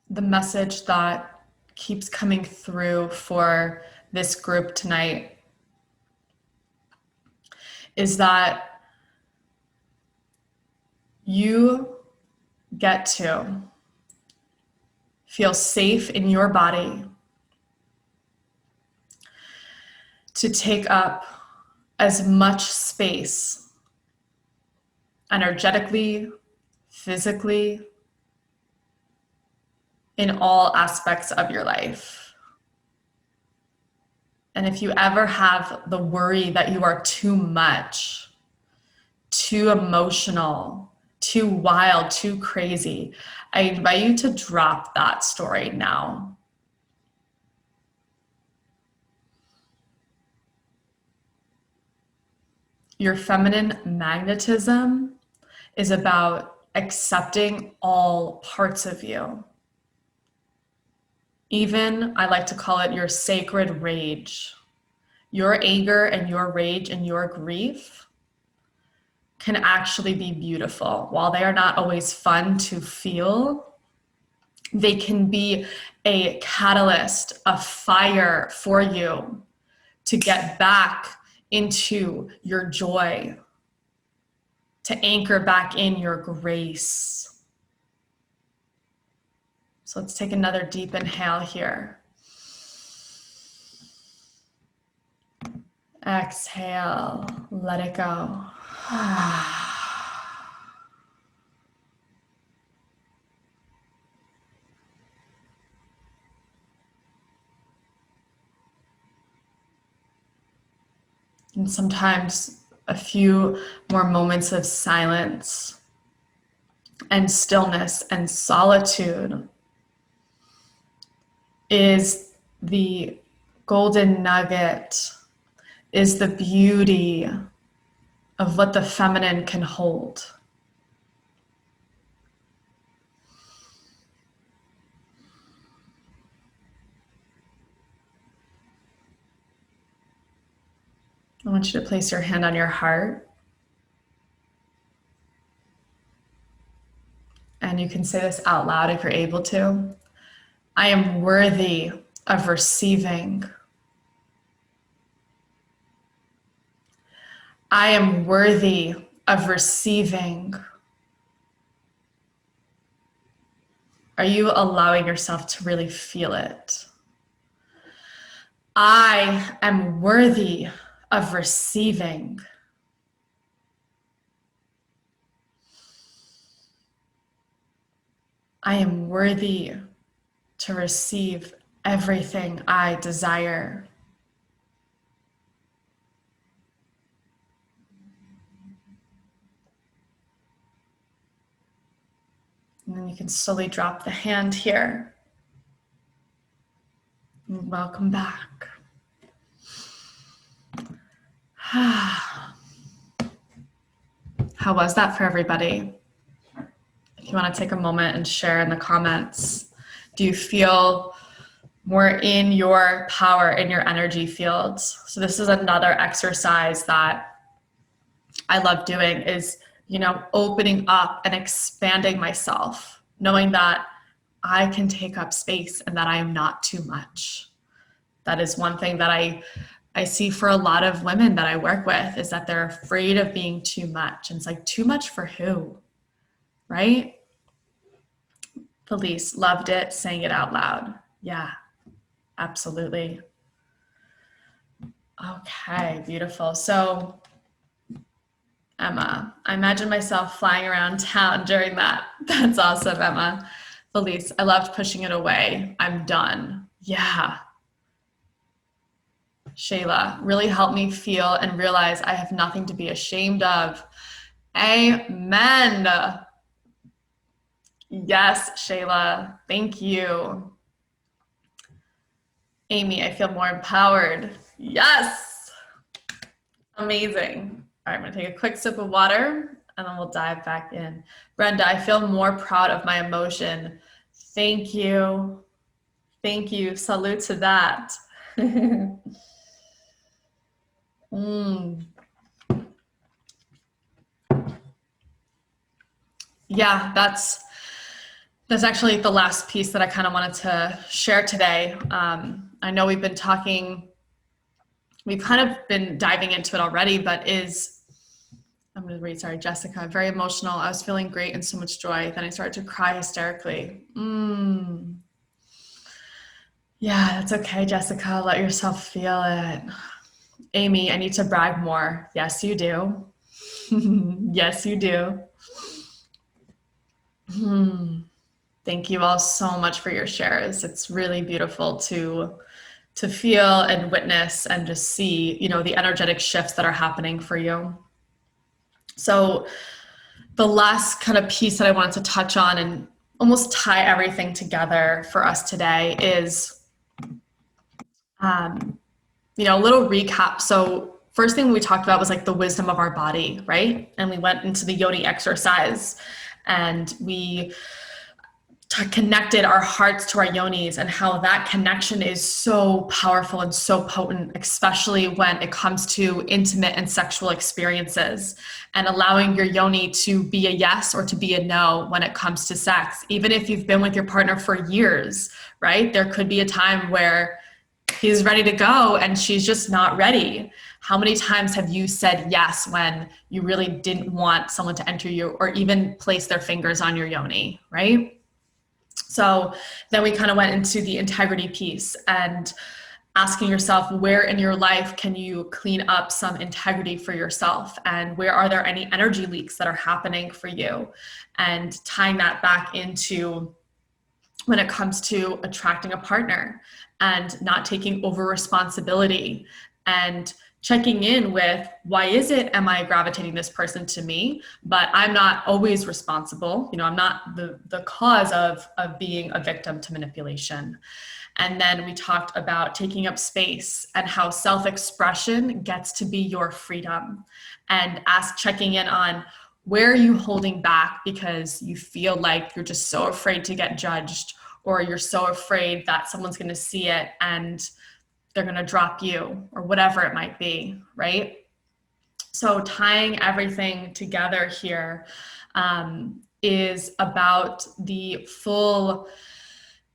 The message that keeps coming through for this group tonight is that you get to feel safe in your body to take up as much space energetically, physically, in all aspects of your life. And if you ever have the worry that you are too much, too emotional, too wild, too crazy, I invite you to drop that story now. Your feminine magnetism is about accepting all parts of you. Even, I like to call it your sacred rage. Your anger and your rage and your grief can actually be beautiful. While they are not always fun to feel, they can be a catalyst, a fire for you to get back into your joy, to anchor back in your grace. So let's take another deep inhale here. Exhale, let it go. And sometimes a few more moments of silence and stillness and solitude is the golden nugget, is the beauty of what the feminine can hold. I want you to place your hand on your heart. And you can say this out loud if you're able to. I am worthy of receiving. I am worthy of receiving. Are you allowing yourself to really feel it? I am worthy of receiving. I am worthy to receive everything I desire. And then you can slowly drop the hand here. And welcome back. How was that for everybody? If you want to take a moment and share in the comments, do you feel more in your power, in your energy fields? So this is another exercise that I love doing is, opening up and expanding myself, knowing that I can take up space and that I am not too much. That is one thing that I see for a lot of women that I work with, is that they're afraid of being too much. And it's like, too much for who? Right? Felice loved it, saying it out loud. Yeah, absolutely. Okay, beautiful. So Emma, I imagine myself flying around town during that. That's awesome, Emma. Felice, I loved pushing it away. I'm done. Yeah. Shayla, really helped me feel and realize I have nothing to be ashamed of. Amen. Yes, Shayla, thank you. Amy, I feel more empowered. Yes. Amazing. All right, I'm gonna take a quick sip of water and then we'll dive back in. Brenda, I feel more proud of my emotion. Thank you. Thank you. Salute to that. Yeah, that's actually the last piece that I kind of wanted to share today. I know we've kind of been diving into it already, but I'm going to read, sorry, Jessica, very emotional. I was feeling great and so much joy. Then I started to cry hysterically. Yeah, that's okay, Jessica. Let yourself feel it. Amy, I need to brag more. Yes, you do. Yes, you do. Thank you all so much for your shares. It's really beautiful to feel and witness and just see, the energetic shifts that are happening for you. So the last kind of piece that I wanted to touch on and almost tie everything together for us today is, a little recap. So first thing we talked about was like the wisdom of our body, right? And we went into the yoni exercise, and we connected our hearts to our yonis, and how that connection is so powerful and so potent, especially when it comes to intimate and sexual experiences, and allowing your yoni to be a yes or to be a no when it comes to sex. Even if you've been with your partner for years, right? There could be a time where he's ready to go and she's just not ready. How many times have you said yes when you really didn't want someone to enter you or even place their fingers on your yoni, right? So then we kind of went into the integrity piece and asking yourself, where in your life can you clean up some integrity for yourself? And where are there any energy leaks that are happening for you? And tying that back into when it comes to attracting a partner and not taking over responsibility, and checking in with, why is it, am I gravitating this person to me? But I'm not always responsible. You know, I'm not the cause of being a victim to manipulation. And then we talked about taking up space and how self-expression gets to be your freedom, and checking in on, where are you holding back because you feel like you're just so afraid to get judged, or you're so afraid that someone's going to see it and they're going to drop you, or whatever it might be, right? So tying everything together here is about the full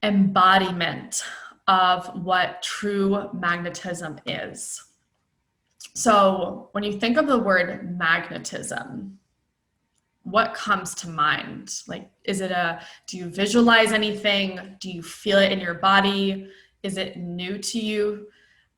embodiment of what true magnetism is. So when you think of the word magnetism, what comes to mind? Like, do you visualize anything? Do you feel it in your body? Is it new to you?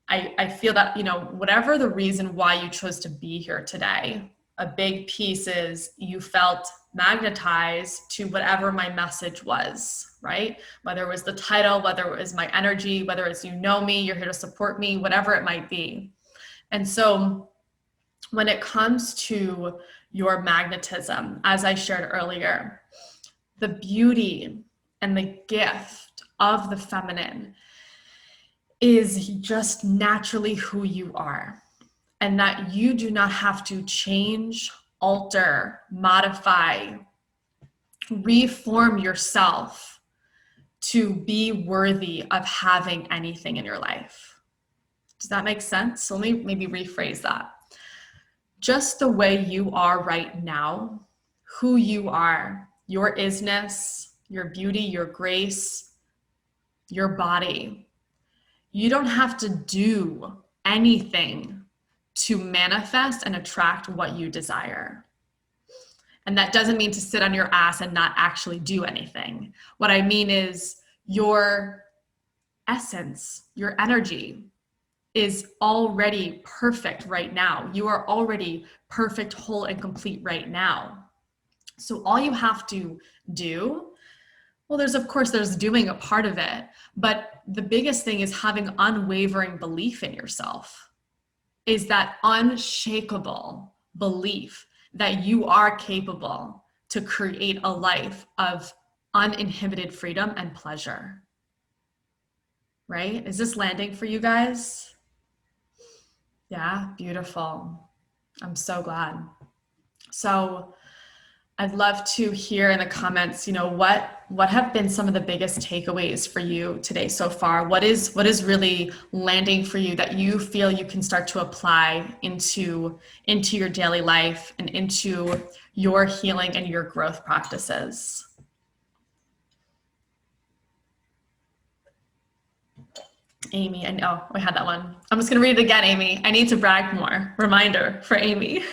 I feel that, you know, whatever the reason why you chose to be here today, a big piece is you felt magnetized to whatever my message was, right? Whether it was the title, whether it was my energy, whether it's, you know me, you're here to support me, whatever it might be. And so when it comes to your magnetism, as I shared earlier, the beauty and the gift of the feminine is just naturally who you are, and that you do not have to change, alter, modify, reform yourself to be worthy of having anything in your life. Does that make sense? So let me maybe rephrase that. Just the way you are right now, who you are, your isness, your beauty, your grace, your body. You don't have to do anything to manifest and attract what you desire. And that doesn't mean to sit on your ass and not actually do anything. What I mean is your essence, your energy is already perfect right now. You are already perfect, whole, and complete right now. So all you have to do, well, there's doing a part of it, but the biggest thing is having unwavering belief in yourself, is that unshakable belief that you are capable to create a life of uninhibited freedom and pleasure. Right? Is this landing for you guys? Yeah, beautiful. I'm so glad. So I'd love to hear in the comments, you know, what have been some of the biggest takeaways for you today so far? What is really landing for you that you feel you can start to apply into your daily life and into your healing and your growth practices? Amy, I know we had that one. I'm just gonna read it again, Amy. I need to brag more. Reminder for Amy.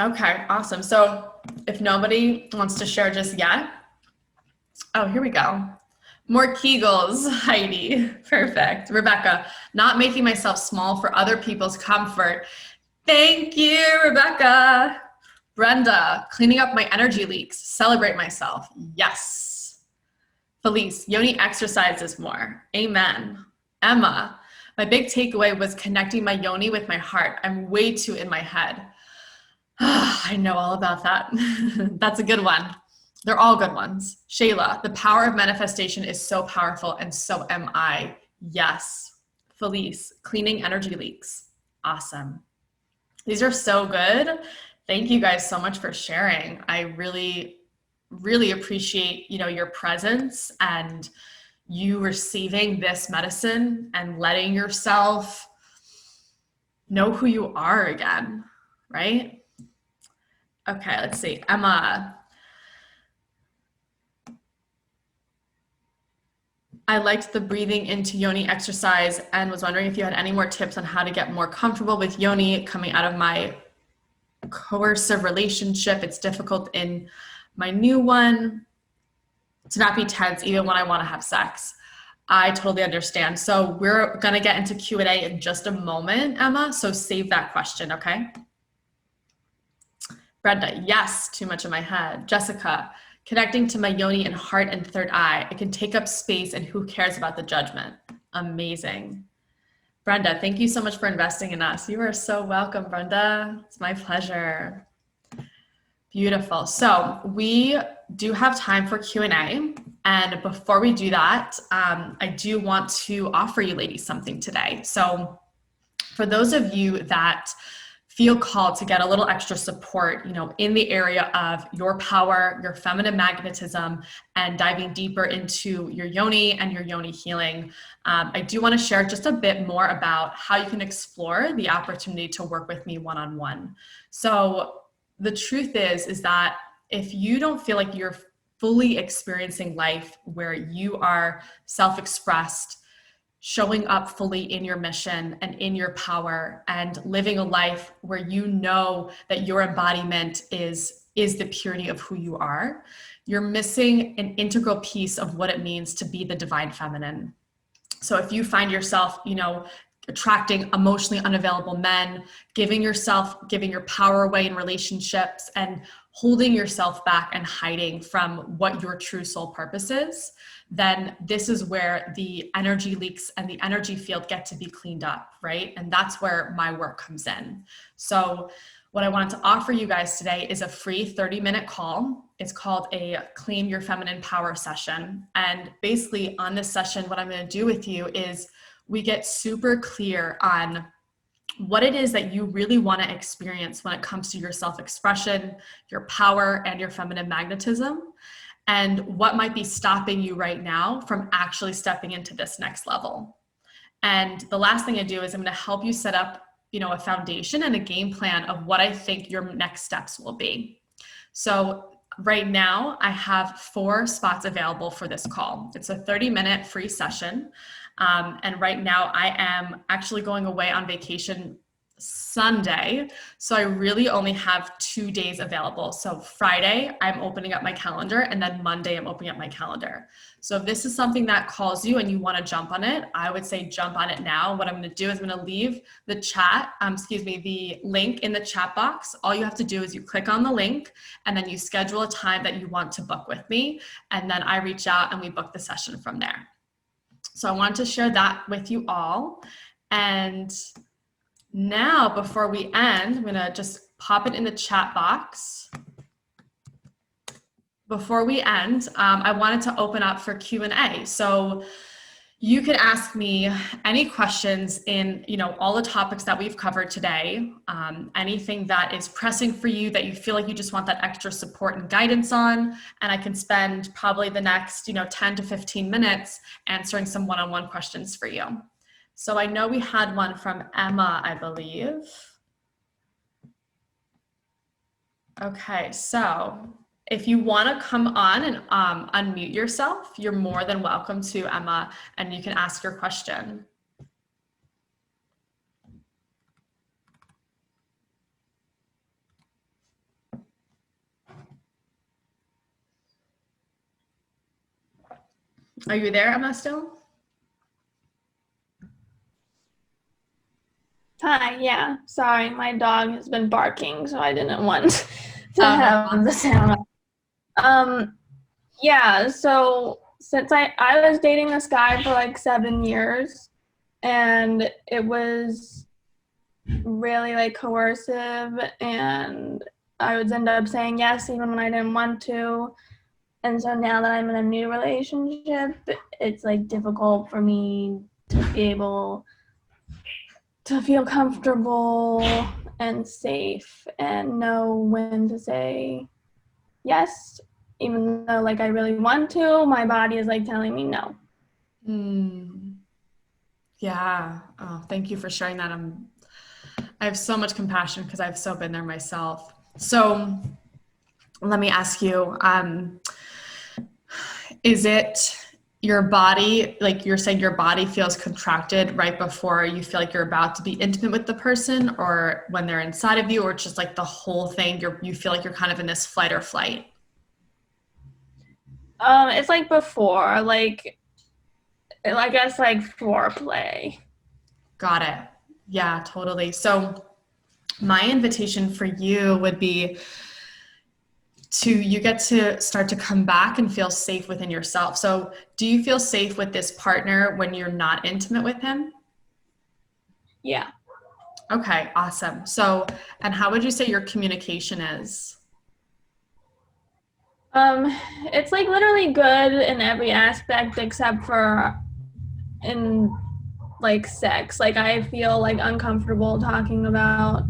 Okay, awesome. So if nobody wants to share just yet, oh, here we go. More Kegels, Heidi. Perfect. Rebecca, not making myself small for other people's comfort. Thank you, Rebecca. Brenda, cleaning up my energy leaks. Celebrate myself. Yes. Felice, yoni exercises more. Amen. Emma, my big takeaway was connecting my yoni with my heart. I'm way too in my head. I know all about that. That's a good one. They're all good ones. Shayla, the power of manifestation is so powerful, and so am I. Yes. Felice, cleaning energy leaks. Awesome. These are so good. Thank you guys so much for sharing. I really, really appreciate, your presence and you receiving this medicine and letting yourself know who you are again, right? Okay, let's see. Emma, I liked the breathing into yoni exercise and was wondering if you had any more tips on how to get more comfortable with yoni coming out of my coercive relationship. It's difficult in my new one to not be tense even when I want to have sex. I totally understand. So we're going to get into Q&A in just a moment, Emma. So save that question, okay? Brenda, yes, too much in my head. Jessica, connecting to my yoni and heart and third eye. It can take up space and who cares about the judgment? Amazing. Brenda, thank you so much for investing in us. You are so welcome, Brenda. It's my pleasure. Beautiful. So we do have time for Q&A. And before we do that, I do want to offer you ladies something today. So for those of you that feel called to get a little extra support, in the area of your power, your feminine magnetism, and diving deeper into your yoni and your yoni healing, I do want to share just a bit more about how you can explore the opportunity to work with me one-on-one. So the truth is that if you don't feel like you're fully experiencing life where you are self-expressed, showing up fully in your mission and in your power, and living a life where you know that your embodiment is the purity of who you are, you're missing an integral piece of what it means to be the divine feminine. So if you find yourself, attracting emotionally unavailable men, giving your power away in relationships, and holding yourself back and hiding from what your true soul purpose is, then this is where the energy leaks and the energy field get to be cleaned up, right? And that's where my work comes in. So what I wanted to offer you guys today is a free 30-minute call. It's called a Claim Your Feminine Power session. And basically on this session, what I'm going to do with you is we get super clear on what it is that you really want to experience when it comes to your self-expression, your power, and your feminine magnetism, and what might be stopping you right now from actually stepping into this next level. And the last thing I do is I'm going to help you set up, a foundation and a game plan of what I think your next steps will be. So right now I have 4 spots available for this call. It's a 30-minute free session. And right now I am actually going away on vacation Sunday. So I really only have 2 days available. So Friday, I'm opening up my calendar, and then Monday, I'm opening up my calendar. So if this is something that calls you and you want to jump on it, I would say jump on it now. What I'm going to do is I'm going to leave the the link in the chat box. All you have to do is you click on the link and then you schedule a time that you want to book with me. And then I reach out and we book the session from there. So I wanted to share that with you all. And now, before we end, I'm going to just pop it in the chat box. Before we end, I wanted to open up for Q&A. So you can ask me any questions in, all the topics that we've covered today, anything that is pressing for you that you feel like you just want that extra support and guidance on. And I can spend probably the next, 10 to 15 minutes answering some one-on-one questions for you. So I know we had one from Emma, I believe. Okay, so if you want to come on and unmute yourself, you're more than welcome to, Emma, and you can ask your question. Are you there, Emma, still? Hi, yeah. Sorry, my dog has been barking, so I didn't want to have the sound. Yeah, so since I was dating this guy for like 7 years, and it was really like coercive, and I would end up saying yes even when I didn't want to. And so now that I'm in a new relationship, it's like difficult for me to be able to feel comfortable and safe and know when to say yes, even though like I really want to, my body is like telling me no. Yeah. Oh, thank you for sharing that. I have so much compassion because I've so been there myself. So let me ask you, is it your body, like you're saying your body feels contracted right before you feel like you're about to be intimate with the person, or when they're inside of you, or just like the whole thing, you feel like you're kind of in this fight or flight? It's like before, like I guess like foreplay. Got it. Yeah, totally. So my invitation for you would be you get to start to come back and feel safe within yourself. So do you feel safe with this partner when you're not intimate with him? Yeah. Okay, awesome. So, and how would you say your communication is? It's like literally good in every aspect except for in like sex. Like I feel like uncomfortable talking about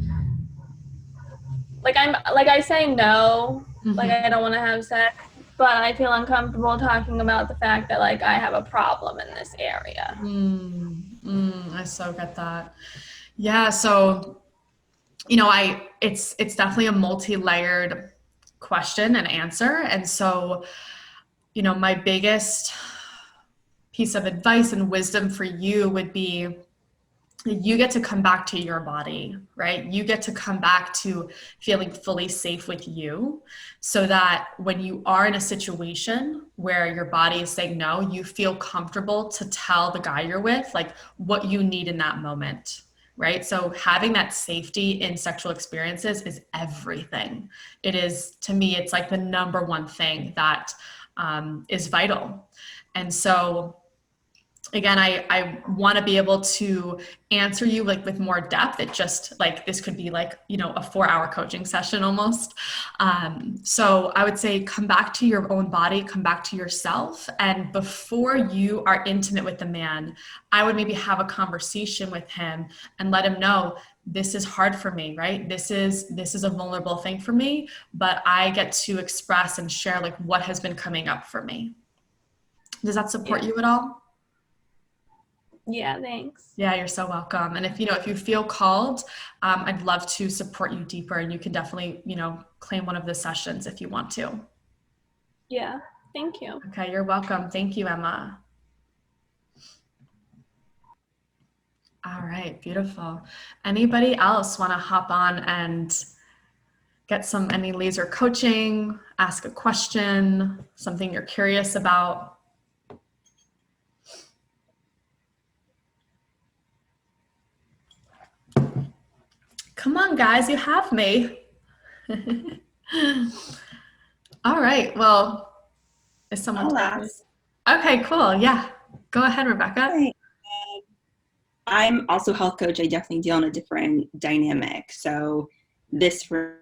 like I say no, like Mm-hmm. I don't want to have sex, but I feel uncomfortable talking about the fact that like I have a problem in this area. I so get that. Yeah, so it's definitely a multi-layered question and answer. And so, my biggest piece of advice and wisdom for you would be you get to come back to your body, right? You get to come back to feeling fully safe with you so that when you are in a situation where your body is saying no, you feel comfortable to tell the guy you're with, like what you need in that moment, right? So having that safety in sexual experiences is everything. It is, to me, it's like the number one thing that is vital. And so, again, I want to be able to answer you like with more depth. It just like this could be like a 4-hour coaching session almost. So I would say come back to your own body, come back to yourself, and before you are intimate with the man, I would maybe have a conversation with him and let him know this is hard for me, right? This is a vulnerable thing for me, but I get to express and share like what has been coming up for me. Does that support you at all? Yeah, thanks. Yeah, you're so welcome. And if you feel called, I'd love to support you deeper, and you can definitely, claim one of the sessions if you want to. Yeah, thank you. Okay, you're welcome. Thank you, Emma. All right, beautiful. Anybody else want to hop on and get any laser coaching, ask a question, something you're curious about? Come on, guys, you have me. All right, well, is someone I'll talking? ask. Okay, cool. Yeah, go ahead, Rebecca. Hi. I'm also a health coach. I definitely deal in a different dynamic. So this for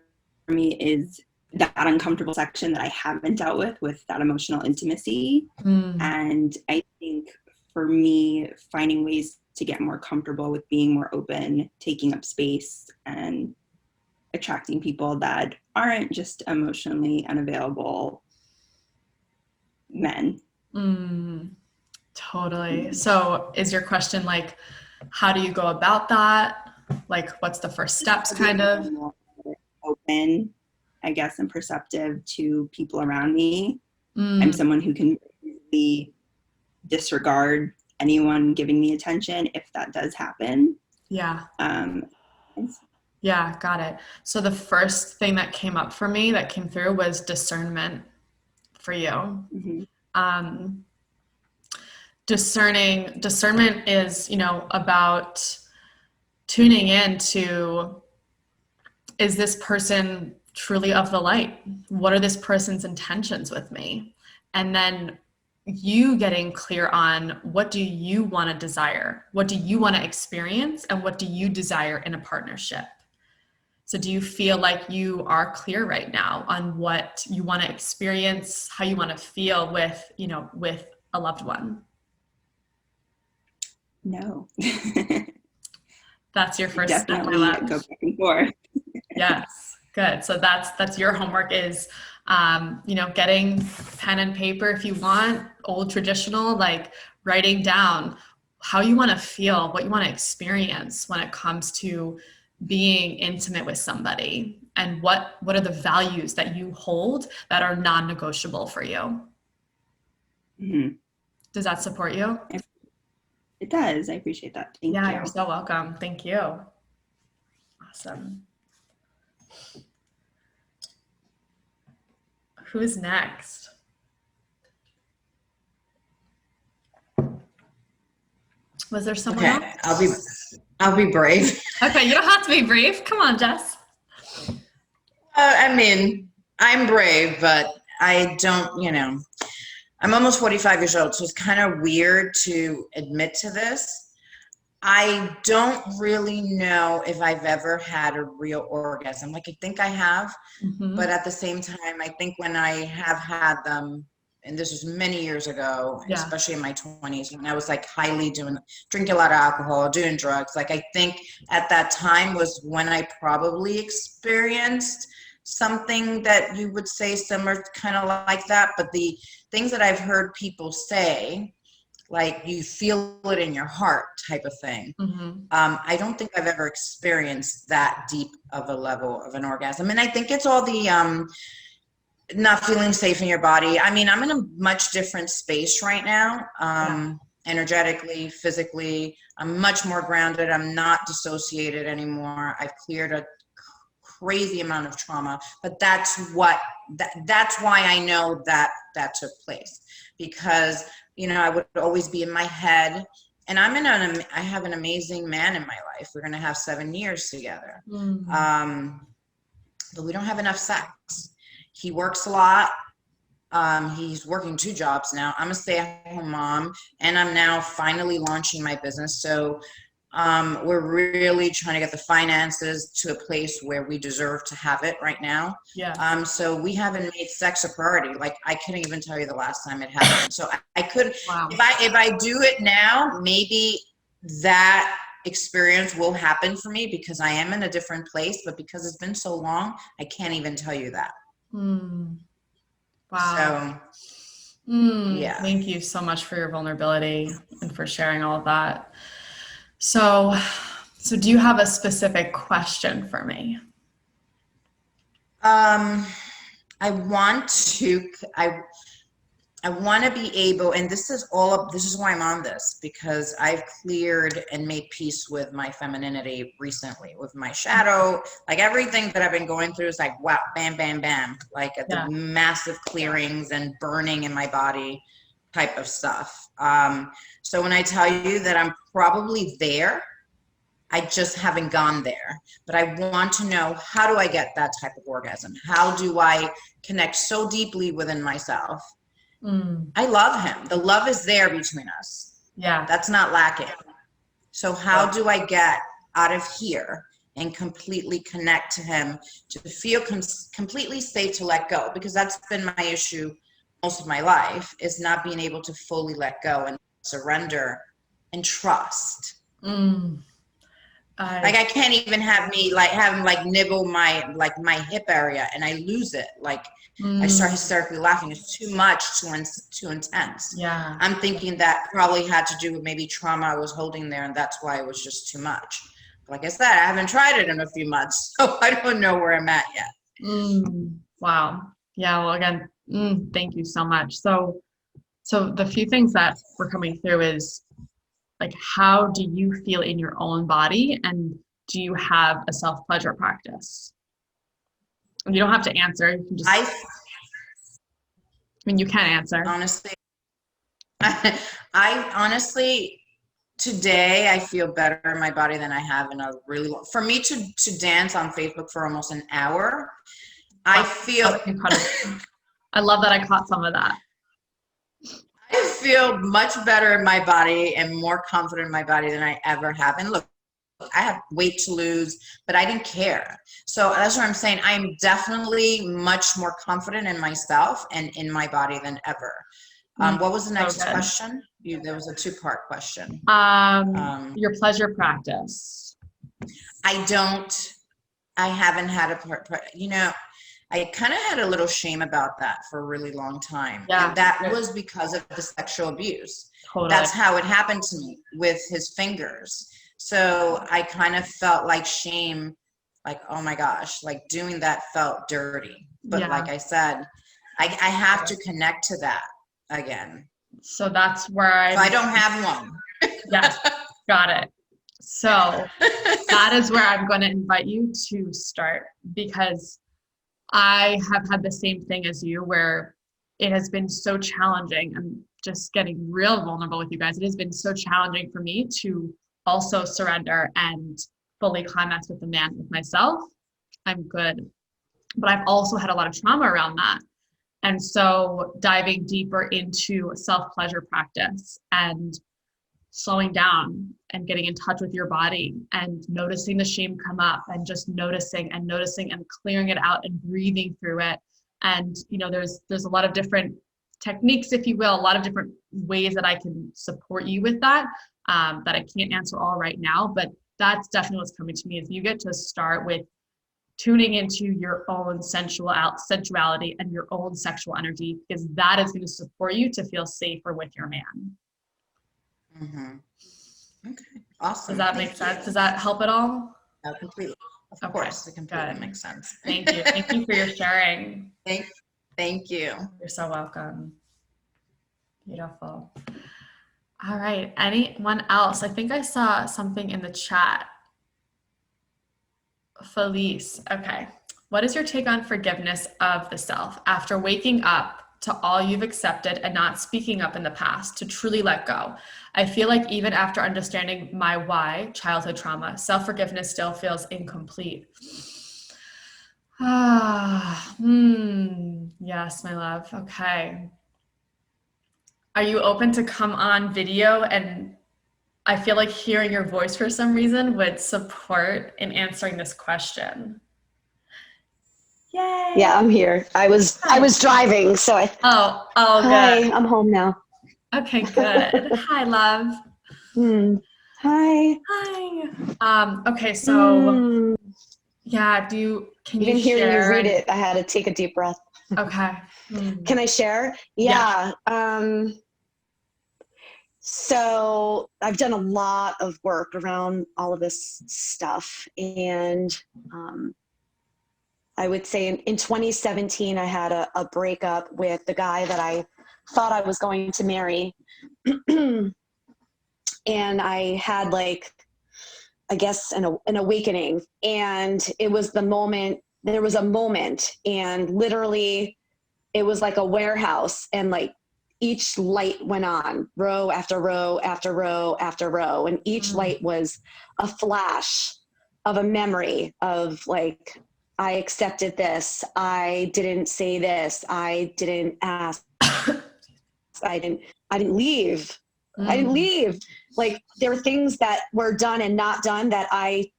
me is that uncomfortable section that I haven't dealt with that emotional intimacy. And I think for me, finding ways to get more comfortable with being more open, taking up space, and attracting people that aren't just emotionally unavailable men. Totally. So is your question like, how do you go about that? Like, what's the first steps kind of? More open, I guess, and perceptive to people around me. I'm someone who can really disregard anyone giving me attention if that does happen. Yeah. Yeah, got it. So the first thing that came up for me that came through was discernment for you. Mm-hmm. Discernment is, about tuning in to, is this person truly of the light? What are this person's intentions with me? And then you getting clear on what do you want to desire? What do you want to experience? And what do you desire in a partnership? So do you feel like you are clear right now on what you want to experience, how you want to feel with, with a loved one? No. That's your first step, my Definitely love. go back and forth. Yes, good. So that's your homework is, getting pen and paper if you want, old traditional, like writing down how you want to feel, what you want to experience when it comes to being intimate with somebody, and what are the values that you hold that are non-negotiable for you. Mhm. Does that support you? It does. I appreciate that. Thank Yeah, you. you're so welcome. Thank you. Awesome. Who's next? Was there someone Okay, else? I'll be brave. Okay, you don't have to be brave. Come on, Jess. I mean, I'm brave, but I don't, I'm almost 45 years old, so it's kind of weird to admit to this. I don't really know if I've ever had a real orgasm. Like, I think I have, Mhm. but at the same time, I think when I have had them, and this was many years ago, Yeah. especially in my 20s, when I was like drinking a lot of alcohol, doing drugs. Like, I think at that time was when I probably experienced something that you would say similar, kind of like that. But the things that I've heard people say, like you feel it in your heart type of thing. Mhm. I don't think I've ever experienced that deep of a level of an orgasm. And I think it's all the not feeling safe in your body. I mean, I'm in a much different space right now, energetically, physically. I'm much more grounded. I'm not dissociated anymore. I've cleared a crazy amount of trauma, but that's why I know that took place, because I would always be in my head, and I have an amazing man in my life. We're going to have 7 years together. Mhm. But we don't have enough sex. He works a lot. He's working 2 jobs now. I'm a stay-at-home mom, and I'm now finally launching my business. So we're really trying to get the finances to a place where we deserve to have it right now. Yeah. So we haven't made sex a priority. Like, I couldn't even tell you the last time it happened. So I could, Wow. if I do it now, maybe that experience will happen for me, because I am in a different place. But because it's been so long, I can't even tell you that. Mm. Wow. So yeah. Thank you so much for your vulnerability and for sharing all of that. So do you have a specific question for me? I want to be able, and this is why I'm on this, because I've cleared and made peace with my femininity recently, with my shadow. Like, everything that I've been going through is like, wow, bam, bam, bam, like the massive clearings and burning in my body type of stuff. So when I tell you that I'm probably there, I just haven't gone there. But I want to know, how do I get that type of orgasm? How do I connect so deeply within myself? I love him. The love is there between us. Yeah. That's not lacking. So how do I get out of here and completely connect to him, to feel completely safe to let go? Because that's been my issue most of my life, is not being able to fully let go and surrender and trust. Like, I can't even have him like nibble my hip area, and I lose it. Like, I start hysterically laughing. It's too much, too intense. Yeah. I'm thinking that probably had to do with maybe trauma I was holding there, and that's why it was just too much. Like I said, I haven't tried it in a few months, so I don't know where I'm at yet. Wow. Yeah. Well, again, thank you so much. So the few things that were coming through is, like, how do you feel in your own body, and do you have a self-pleasure practice? You don't have to answer. You can just, I mean, you can answer. Honestly, I honestly, today I feel better in my body than I have in a really long. For me to dance on Facebook for almost an hour, I feel incredible. I love that I caught some of that. I feel much better in my body and more confident in my body than I ever have. And look, I have weight to lose, but I didn't care. So that's what I'm saying. I'm definitely much more confident in myself and in my body than ever. What was the next good. question? There was a 2-part question. Your pleasure practice. I haven't had a I kind of had a little shame about that for a really long time. Yeah. And that was because of the sexual abuse. Totally. That's how it happened to me with his fingers. So I kind of felt like shame, like, oh my gosh, like doing that felt dirty. But like I said, I have to connect to that again. So that's where So I don't have one. Yes, got it. So that is where I'm going to invite you to start, because I have had the same thing as you, where it has been so challenging. I'm just getting real vulnerable with you guys. It has been so challenging for me to also surrender and fully climax with the man. With myself, I'm good. But I've also had a lot of trauma around that. And so diving deeper into self-pleasure practice and slowing down and getting in touch with your body and noticing the shame come up and just noticing and clearing it out and breathing through it. And, there's a lot of different techniques, if you will, a lot of different ways that I can support you with that, that I can't answer all right now, but that's definitely what's coming to me, is you get to start with tuning into your own sensuality and your own sexual energy, because that is going to support you to feel safer with your man. Mm-hmm. Okay. Awesome. Does that make sense? Does that help at all? Completely. Of course, it completely makes sense. Thank you. Thank you for your sharing. Thank you. You're so welcome. Beautiful. All right. Anyone else? I think I saw something in the chat. Felice. Okay. What is your take on forgiveness of the self after waking up to all you've accepted and not speaking up in the past to truly let go? I feel like even after understanding my why, childhood trauma, self-forgiveness still feels incomplete. Yes, my love. Okay. Are you open to come on video? And I feel like hearing your voice for some reason would support in answering this question. Yay. Yeah, I'm here. I was driving, so I. Oh, Hi, good. I'm home now. Okay, good. Hi, love. Hi. Hi. Okay, so yeah, can you Even hearing share? you read it, I had to take a deep breath. Okay. Can I share? Yeah. So I've done a lot of work around all of this stuff, and I would say in 2017, I had a breakup with the guy that I thought I was going to marry. And I had I guess an awakening, and it was there was a moment, and literally it was like a warehouse, and each light went on, row after row after row after row. And each light was a flash of a memory of I accepted this. I didn't say this. I didn't ask. I didn't leave. I didn't leave. There were things that were done and not done that I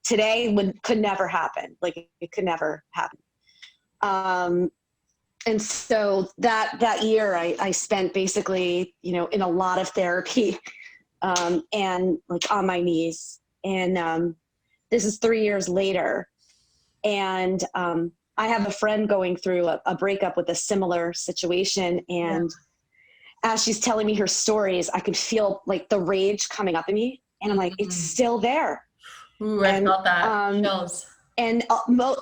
today could never happen. It could never happen. And so that year I spent basically, in a lot of therapy, and on my knees. And this is 3 years later. And I have a friend going through a breakup with a similar situation. And as she's telling me her stories, I could feel the rage coming up in me. And I'm like, it's still there. Ooh, I felt that. Chills. And more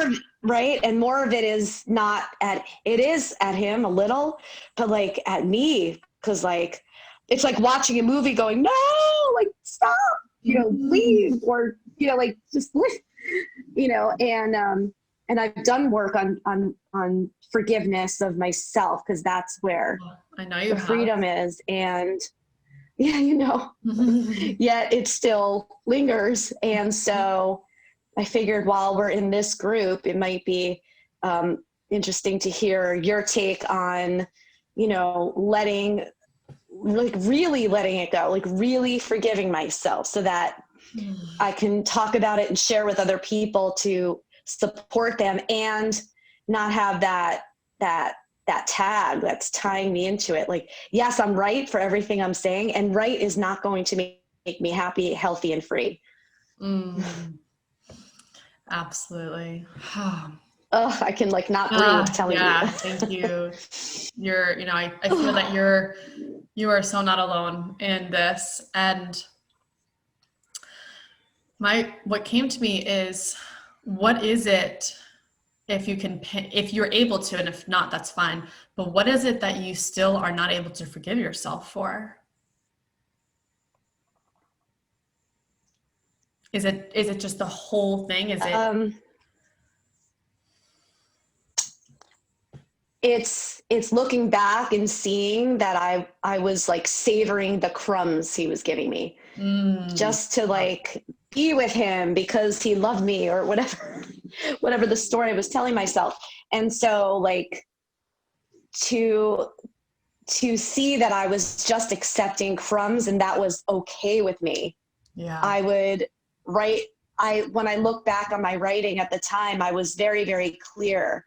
of, right? And more of it is it is at him a little, but at me. Cause it's like watching a movie going, no, stop, leave, or, just leave, and I've done work on forgiveness of myself. Cause that's where I know you the freedom is. And yet it still lingers. And so I figured while we're in this group, it might be interesting to hear your take on, letting like really letting it go, like really forgiving myself so that I can talk about it and share with other people to support them and not have that tag that's tying me into it. Like, yes, I'm right for everything I'm saying, and right is not going to make me happy, healthy, and free. Absolutely. Oh, I can like not breathe telling Yeah, you. thank you. I feel that you are so not alone in this. And what came to me is, what is it, if you're able to, and if not, that's fine, but what is it that you still are not able to forgive yourself for? Is it just the whole thing? Is it it's looking back and seeing that I was like savoring the crumbs he was giving me just to like be with him because he loved me or whatever the story I was telling myself. And so like to see that I was just accepting crumbs and that was okay with me. Yeah. I would write, when I look back on my writing at the time, I was very, very clear.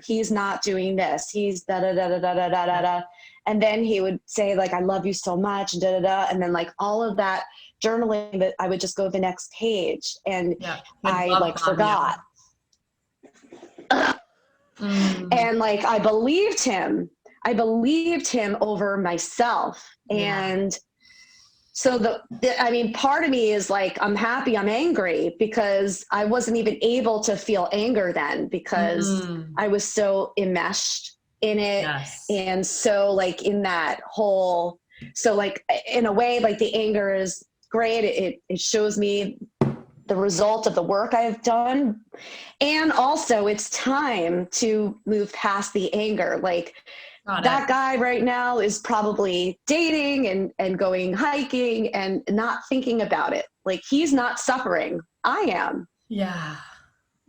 He's not doing this. He's da da da da da da da da. And then he would say like, I love you so much, da da da. And then like all of that journaling that I would just go to the next page and I like forgot. And like, I believed him over myself. And so I mean, part of me is like, I'm happy, I'm angry because I wasn't even able to feel anger then because I was so enmeshed in it. Yes. And so like in that whole, so like in a way, like the anger is great. It shows me the result of the work I've done. And also it's time to move past the anger. Like, that guy right now is probably dating and going hiking and not thinking about it. Like he's not suffering. I am. Yeah.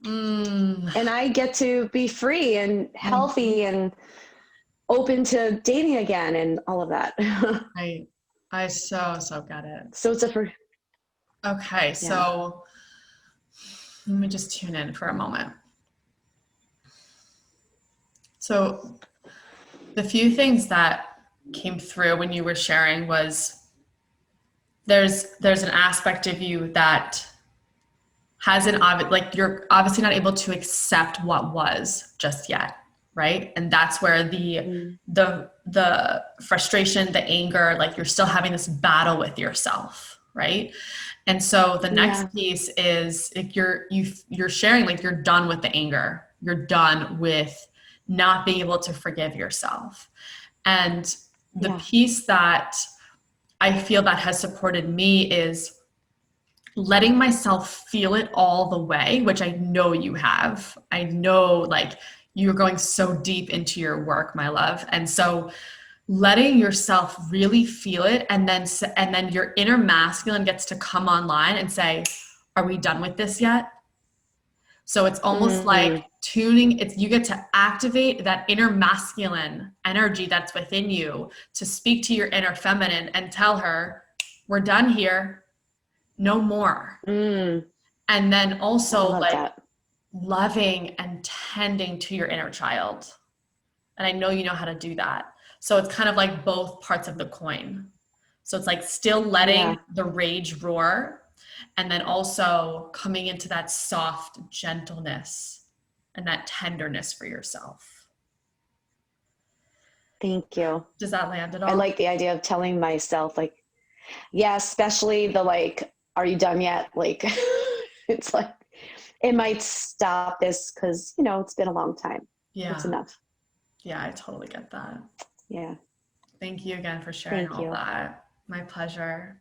And I get to be free and healthy and open to dating again and all of that. I so get it. So it's Okay, so let me just tune in for a moment. So the few things that came through when you were sharing was there's an aspect of you that hasn't, like you're obviously not able to accept what was just yet, right? And that's where the frustration, the anger, like you're still having this battle with yourself, right? And so the next piece is like you're sharing like you're done with the anger. You're done with not being able to forgive yourself. And the piece that I feel that has supported me is letting myself feel it all the way, which I know you have. I know like you're going so deep into your work, my love. And so letting yourself really feel it, and then your inner masculine gets to come online and say, are we done with this yet? So it's almost like you get to activate that inner masculine energy that's within you to speak to your inner feminine and tell her, we're done here, no more. And then also like loving and tending to your inner child. And I know you know how to do that. So it's kind of like both parts of the coin. So it's like still letting the rage roar, and then also coming into that soft gentleness and that tenderness for yourself. Thank you. Does that land at all? I like the idea of telling myself like, especially the like, are you done yet? Like, it's like, it might stop this because, it's been a long time. Yeah. It's enough. Yeah, I totally get that. Yeah. Thank you again for sharing all that. My pleasure.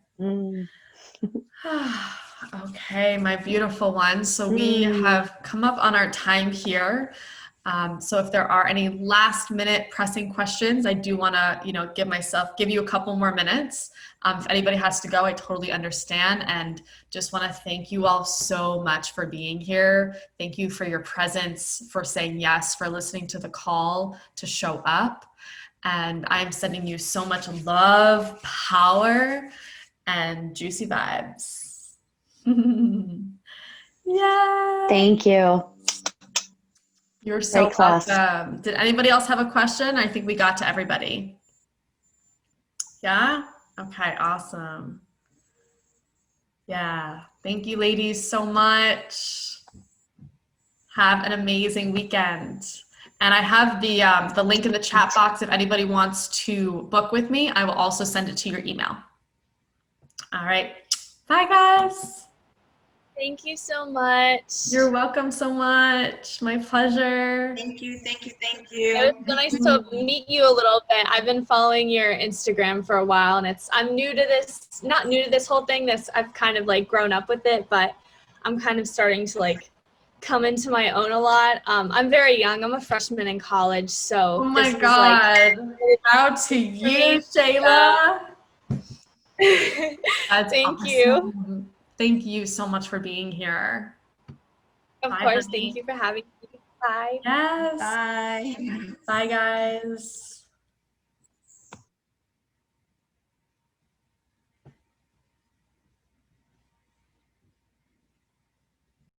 Okay, my beautiful ones. So we have come up on our time here. So if there are any last minute pressing questions, I do want to, give you a couple more minutes. If anybody has to go, I totally understand. And just want to thank you all so much for being here. Thank you for your presence, for saying yes, for listening to the call to show up. And I'm sending you so much love, power, and juicy vibes. Yeah. Thank you. You're so Great class. welcome. Did anybody else have a question? I think we got to everybody. Yeah? Okay, awesome. Yeah. Thank you, ladies, so much. Have an amazing weekend. And I have the link in the chat box if anybody wants to book with me. I will also send it to your email. All right. Bye, guys. Thank you so much. You're welcome so much. My pleasure. Thank you, thank you, thank It you. was so nice to meet you a little bit. I've been following your Instagram for a while, and I'm new to this, not new to this whole thing. I've kind of like grown up with it, but I'm kind of starting to like come into my own a lot. I'm very young. I'm a freshman in college, so Oh my this was God. Out to you, Shayla. That's Thank you. awesome. Thank you so much for being here. Of Bye, course. honey. Thank you for having me. Bye. Yes. Bye. Bye, guys.